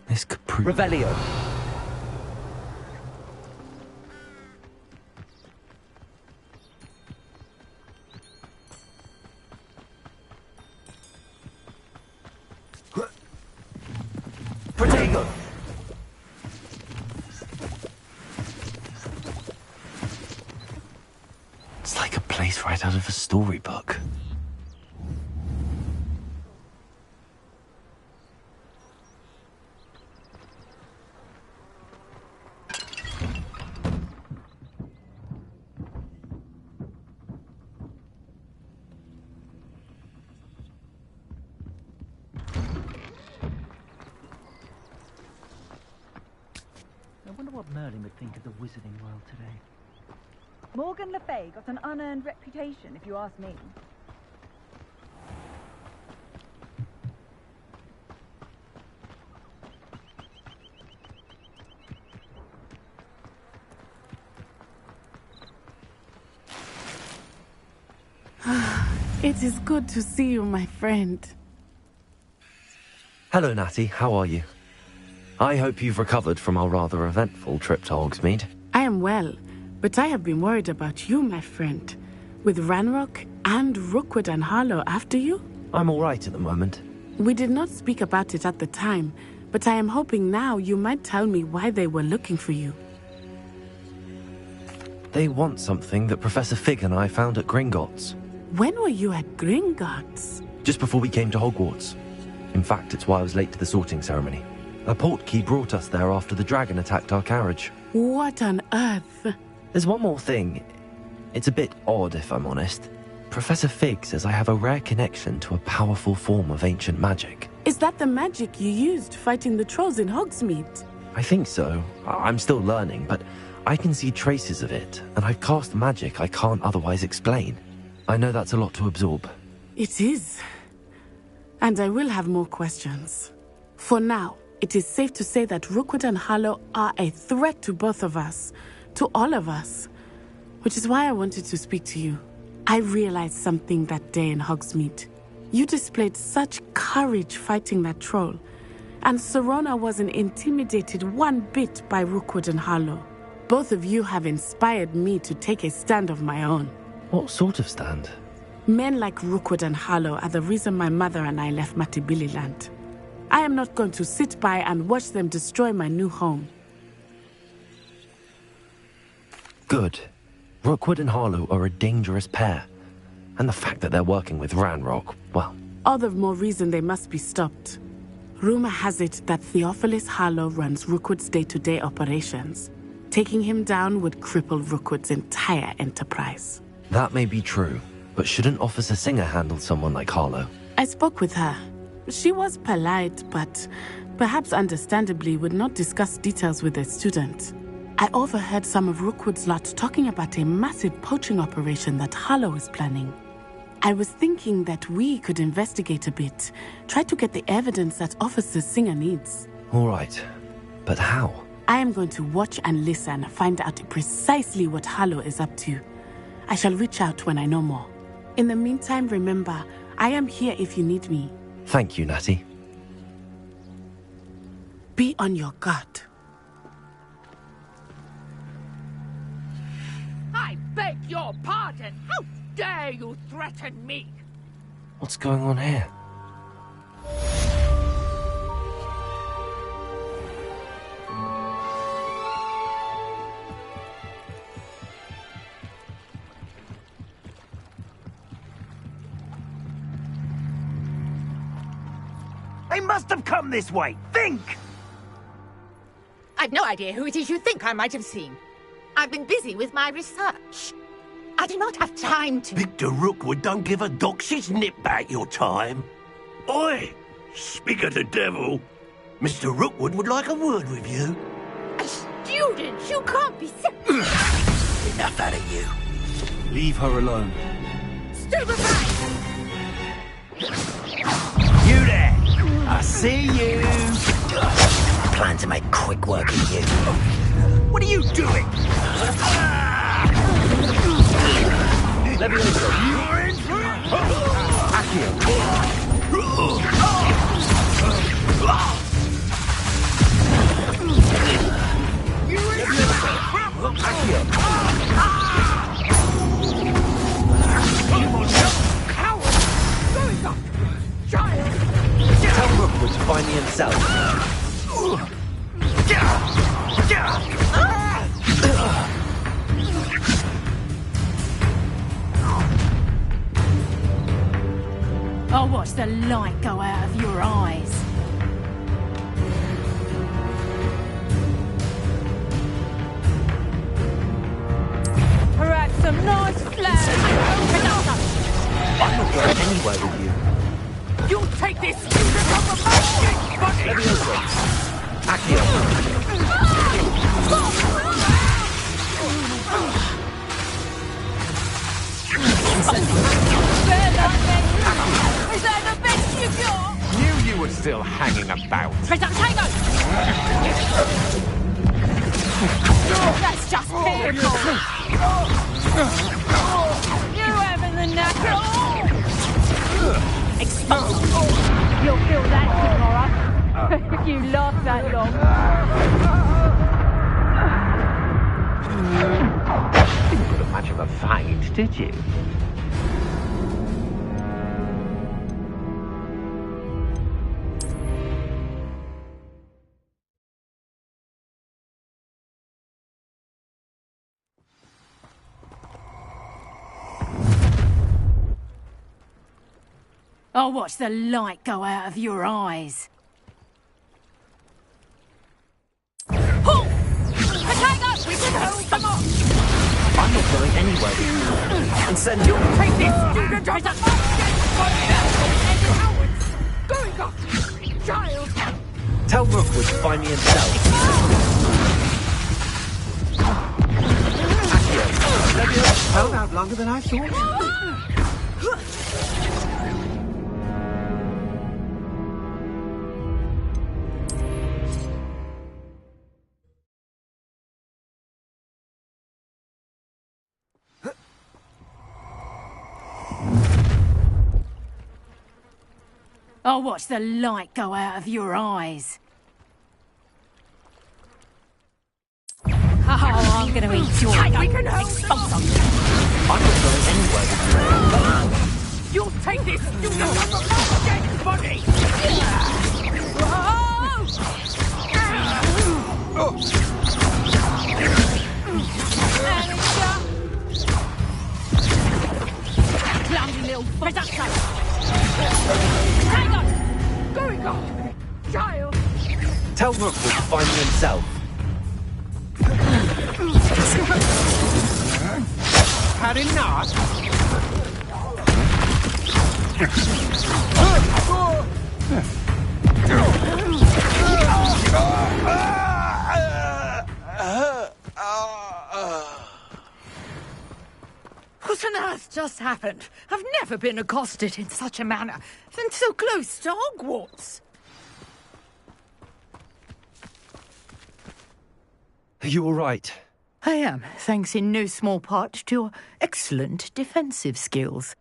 This could prove... Revelio. Protego. It's like a place right out of a storybook. I wonder what Merlin would think of the wizarding world today. Morgan Le Fay got an unearned reputation, if you ask me. It is good to see you, my friend. Hello, Natty. How are you? I hope you've recovered from our rather eventful trip to Hogsmeade. I am well, but I have been worried about you, my friend. With Ranrock and Rookwood and Harlow after you? I'm all right at the moment. We did not speak about it at the time, but I am hoping now you might tell me why they were looking for you. They want something that Professor Fig and I found at Gringotts. When were you at Gringotts? Just before we came to Hogwarts. In fact, it's why I was late to the sorting ceremony. A portkey brought us there after the dragon attacked our carriage. What on earth? There's one more thing. It's a bit odd, if I'm honest. Professor Fig says I have a rare connection to a powerful form of ancient magic. Is that the magic you used fighting the trolls in Hogsmeade? I think so. I'm still learning, but I can see traces of it, and I've cast magic I can't otherwise explain. I know that's a lot to absorb. It is. And I will have more questions. For now, it is safe to say that Rookwood and Harlow are a threat to both of us, to all of us. Which is why I wanted to speak to you. I realized something that day in Hogsmeade. You displayed such courage fighting that troll, and Sirona wasn't intimidated one bit by Rookwood and Harlow. Both of you have inspired me to take a stand of my own. What sort of stand? Men like Rookwood and Harlow are the reason my mother and I left Matabeleland. I am not going to sit by and watch them destroy my new home. Good. Rookwood and Harlow are a dangerous pair. And the fact that they're working with Ranrock, well... All the more reason they must be stopped. Rumor has it that Theophilus Harlow runs Rookwood's day-to-day operations. Taking him down would cripple Rookwood's entire enterprise. That may be true, but shouldn't Officer Singer handle someone like Harlow? I spoke with her. She was polite, but perhaps understandably would not discuss details with a student. I overheard some of Rookwood's lot talking about a massive poaching operation that Harlow is planning. I was thinking that we could investigate a bit, try to get the evidence that Officer Singer needs. All right, but how? I am going to watch and listen, find out precisely what Harlow is up to. I shall reach out when I know more. In the meantime, remember, I am here if you need me. Thank you, Natty. Be on your guard. I beg your pardon. How dare you threaten me? What's going on here? They must have come this way. Think! I've no idea who it is you think I might have seen. I've been busy with my research. I do not have time to... Victor Rookwood don't give a doxy's nip back your time. Oi! Speak of the devil. Mr. Rookwood would like a word with you. A student? You can't be sick. Enough out of you. Leave her alone. Stupefy! You there! I see you! I plan to make quick work of you. What are you doing? You're in for Tell Rookwood to find me himself. I'll watch the light go out of your eyes. Perhaps some nice flowers. I'm not going anywhere with you. You take this student from my body! Let me open. Accio. Is that the best you've got? Knew you were still hanging about. Tango! That's just pitiful! You having the knacker? Expose! You'll feel that tomorrow. If you last that long. Didn't put up much of a fight, did you? I'll watch the light go out of your eyes. Pull! Potato! We can hold them up! I'm not going anywhere with you. Incendio. Take this student as a cowards! Going up! Child! Tell Rookwood to find me himself. Accio. Held out longer than I thought. I'll watch the light go out of your eyes. Oh, I'm gonna eat your Expose them! I'm not going anywhere with you. You'll take this student from my dead body! Clumsy little production! Hang on! Going on! Child! Tell Rookwood to find me himself. Had enough? What on earth just happened? I've never been accosted in such a manner, and so close to Hogwarts. Are you all right? I am, thanks in no small part to your excellent defensive skills.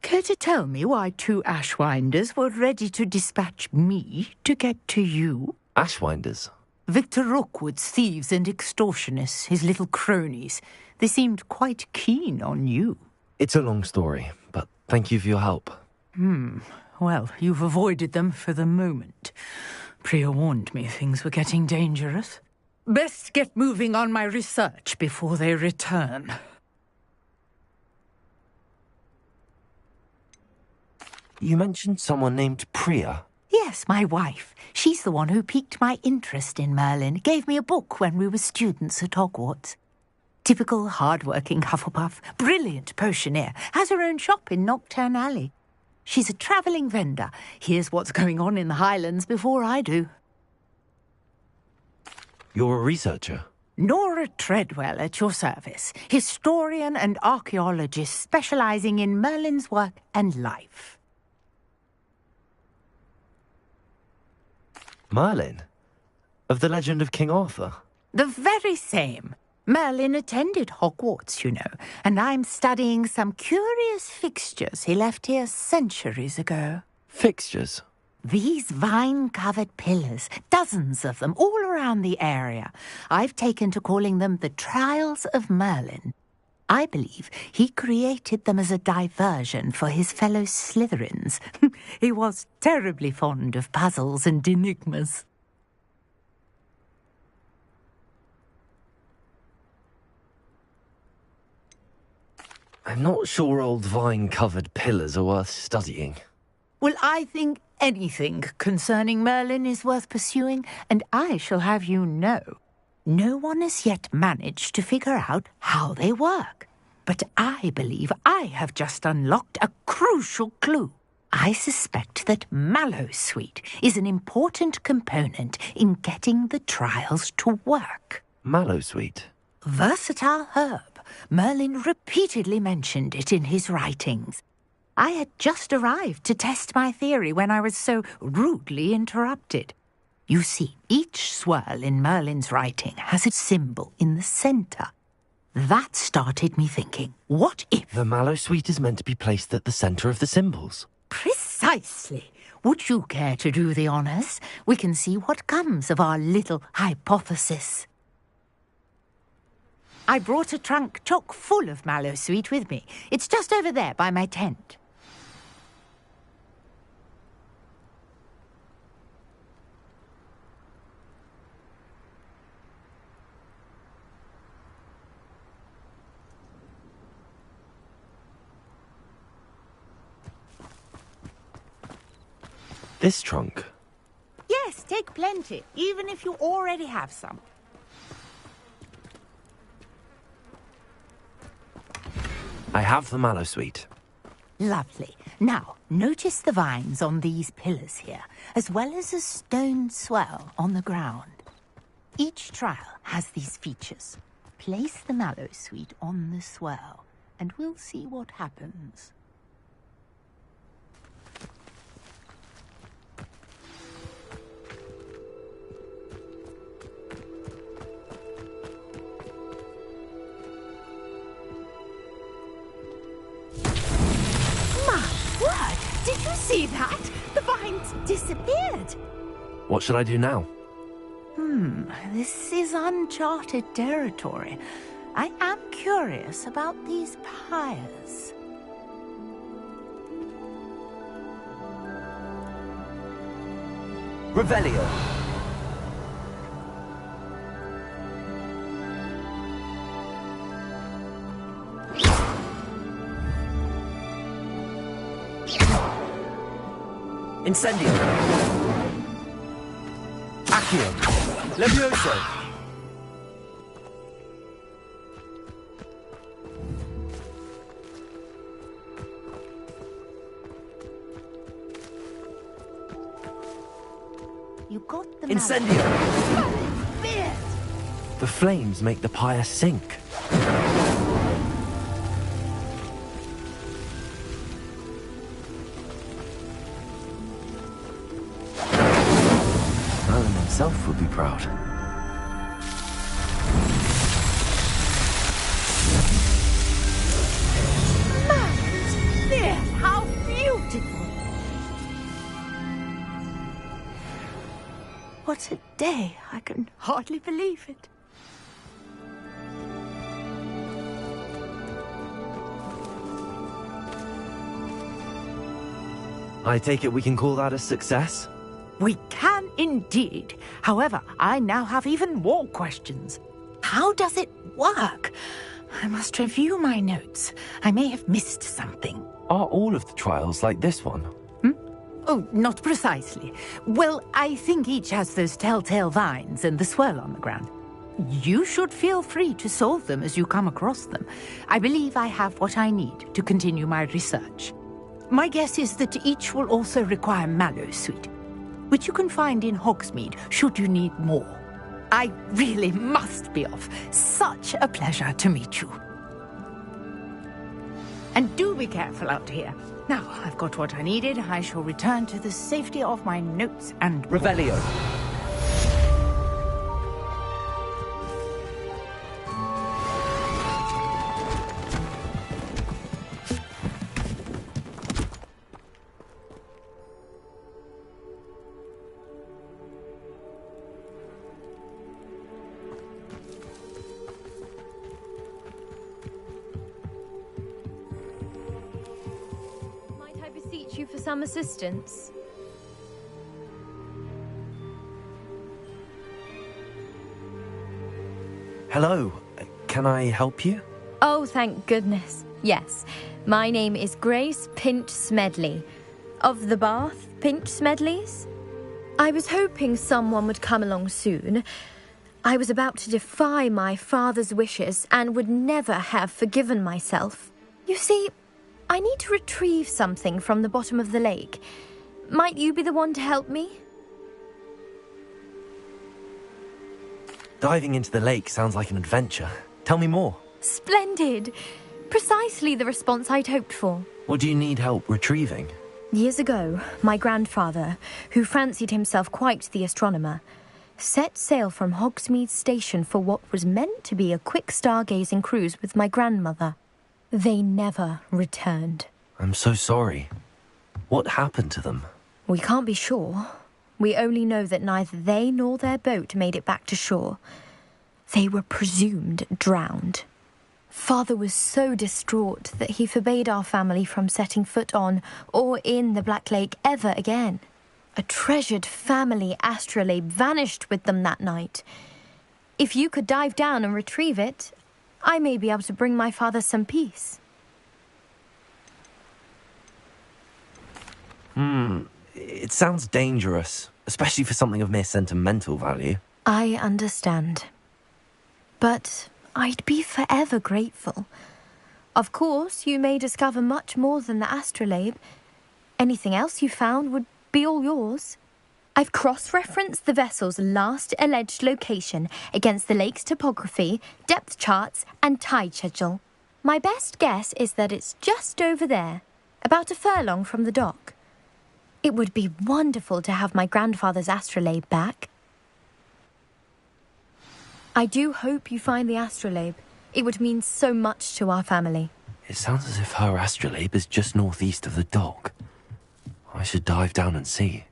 Care to tell me why 2 Ashwinders were ready to dispatch me to get to you? Ashwinders? Victor Rookwood's thieves and extortionists, his little cronies. They seemed quite keen on you. It's a long story, but thank you for your help. Well, you've avoided them for the moment. Priya warned me things were getting dangerous. Best get moving on my research before they return. You mentioned someone named Priya. Yes, my wife. She's the one who piqued my interest in Merlin. Gave me a book when we were students at Hogwarts. Typical hard-working Hufflepuff, brilliant potioneer, has her own shop in Knockturn Alley. She's a travelling vendor. Hears what's going on in the Highlands before I do. You're a researcher? Nora Treadwell at your service. Historian and archaeologist specialising in Merlin's work and life. Merlin? Of the legend of King Arthur? The very same. Merlin attended Hogwarts, you know, and I'm studying some curious fixtures he left here centuries ago. Fixtures? These vine-covered pillars, dozens of them, all around the area. I've taken to calling them the Trials of Merlin. I believe he created them as a diversion for his fellow Slytherins. He was terribly fond of puzzles and enigmas. I'm not sure old vine-covered pillars are worth studying. Well, I think anything concerning Merlin is worth pursuing, and I shall have you know, no one has yet managed to figure out how they work. But I believe I have just unlocked a crucial clue. I suspect that Mallowsweet is an important component in getting the trials to work. Mallowsweet? Versatile herb. Merlin repeatedly mentioned it in his writings. I had just arrived to test my theory when I was so rudely interrupted. You see, each swirl in Merlin's writing has a symbol in the centre. That started me thinking, what if... The Mallowsweet is meant to be placed at the centre of the symbols. Precisely. Would you care to do the honours? We can see what comes of our little hypothesis. I brought a trunk chock full of Mallowsweet with me. It's just over there by my tent. This trunk? Yes, take plenty, even if you already have some. I have the Mallowsweet. Lovely. Now, notice the vines on these pillars here, as well as a stone swell on the ground. Each trial has these features. Place the Mallowsweet on the swell, and we'll see what happens. Did you see that? The vines disappeared. What should I do now? This is uncharted territory. I am curious about these pyres. Revelio. Incendio. Accio. Levioso. You got the Incendio! Beard! The flames make the pyre sink. Merlin himself would be proud. Beard, how beautiful! What a day! I can hardly believe it. I take it we can call that a success? We can indeed. However, I now have even more questions. How does it work? I must review my notes. I may have missed something. Are all of the trials like this one? Oh, not precisely. Well, I think each has those telltale vines and the swirl on the ground. You should feel free to solve them as you come across them. I believe I have what I need to continue my research. My guess is that each will also require Mallowsweet, which you can find in Hogsmeade should you need more. I really must be off. Such a pleasure to meet you. And do be careful out here. Now I've got what I needed, I shall return to the safety of my notes and... Revelio. You for some assistance? Hello. Can I help you? Oh, thank goodness. Yes. My name is Grace Pinch Smedley. Of the Bath Pinch Smedleys? I was hoping someone would come along soon. I was about to defy my father's wishes and would never have forgiven myself. You see, I need to retrieve something from the bottom of the lake. Might you be the one to help me? Diving into the lake sounds like an adventure. Tell me more. Splendid! Precisely the response I'd hoped for. What do you need help retrieving? Years ago, my grandfather, who fancied himself quite the astronomer, set sail from Hogsmeade Station for what was meant to be a quick stargazing cruise with my grandmother. They never returned. I'm so sorry. What happened to them? We can't be sure. We only know that neither they nor their boat made it back to shore. They were presumed drowned. Father was so distraught that he forbade our family from setting foot on or in the Black Lake ever again. A treasured family astrolabe vanished with them that night. If you could dive down and retrieve it, I may be able to bring my father some peace. It sounds dangerous, especially for something of mere sentimental value. I understand. But I'd be forever grateful. Of course, you may discover much more than the astrolabe. Anything else you found would be all yours. I've cross-referenced the vessel's last alleged location against the lake's topography, depth charts, and tide schedule. My best guess is that it's just over there, about a furlong from the dock. It would be wonderful to have my grandfather's astrolabe back. I do hope you find the astrolabe. It would mean so much to our family. It sounds as if her astrolabe is just northeast of the dock. I should dive down and see.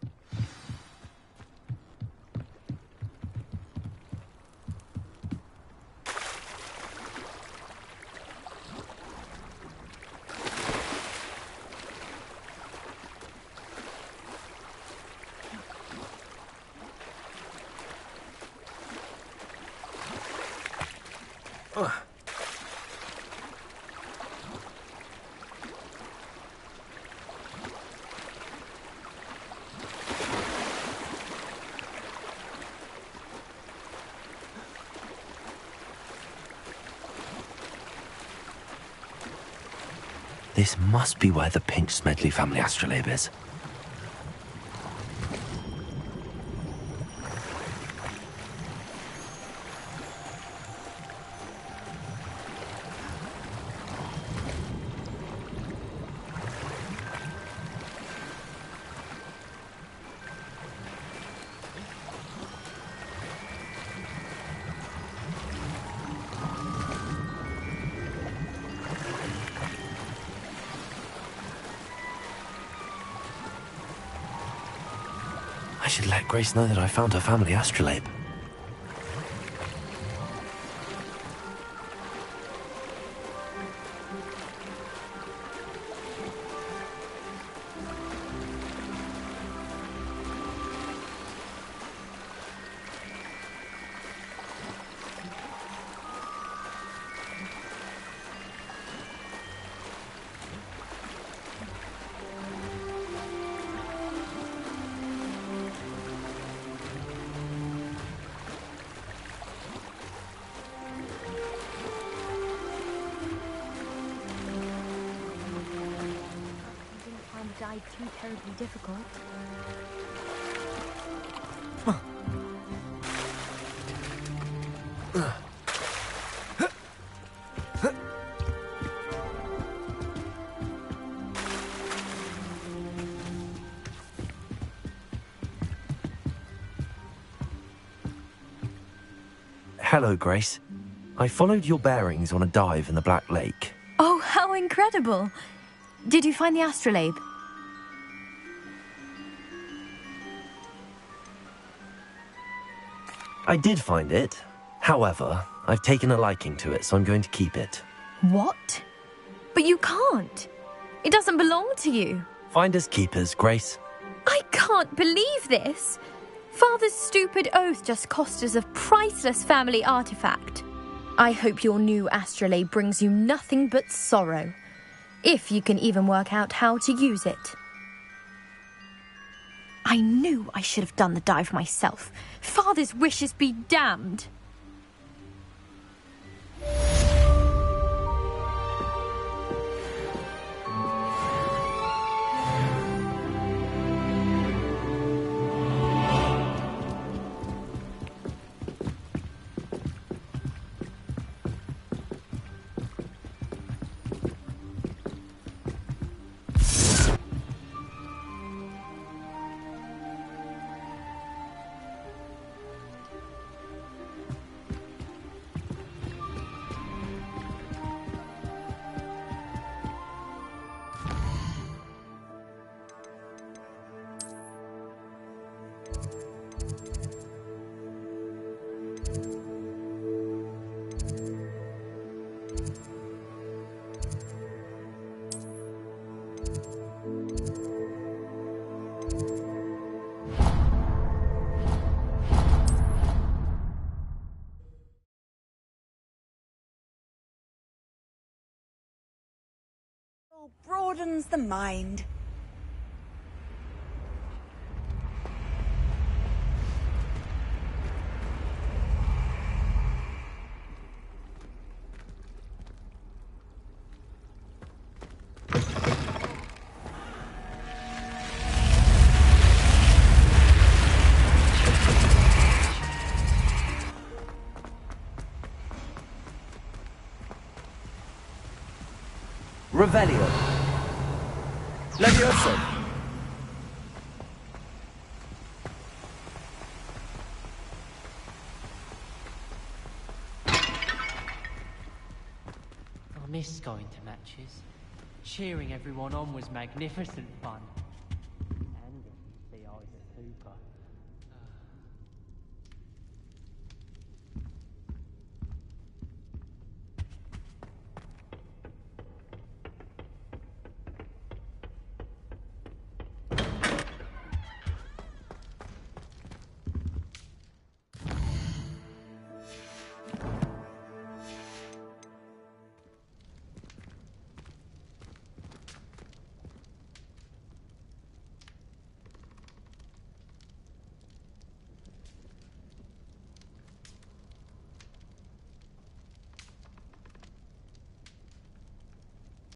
This must be where the Pinch Smedley family astrolabe is. I should let Grace know that I found her family astrolabe. Died too terribly difficult. Hello, Grace. I followed your bearings on a dive in the Black Lake. Oh, how incredible! Did you find the astrolabe? I did find it. However, I've taken a liking to it, so I'm going to keep it. What? But you can't. It doesn't belong to you. Finders keepers, Grace. I can't believe this. Father's stupid oath just cost us a priceless family artifact. I hope your new astrolabe brings you nothing but sorrow. If you can even work out how to use it. I knew I should have done the dive myself. Father's wishes be damned. Broadens the mind. Revelio. Levioso. I miss going to matches. Cheering everyone on was magnificent fun.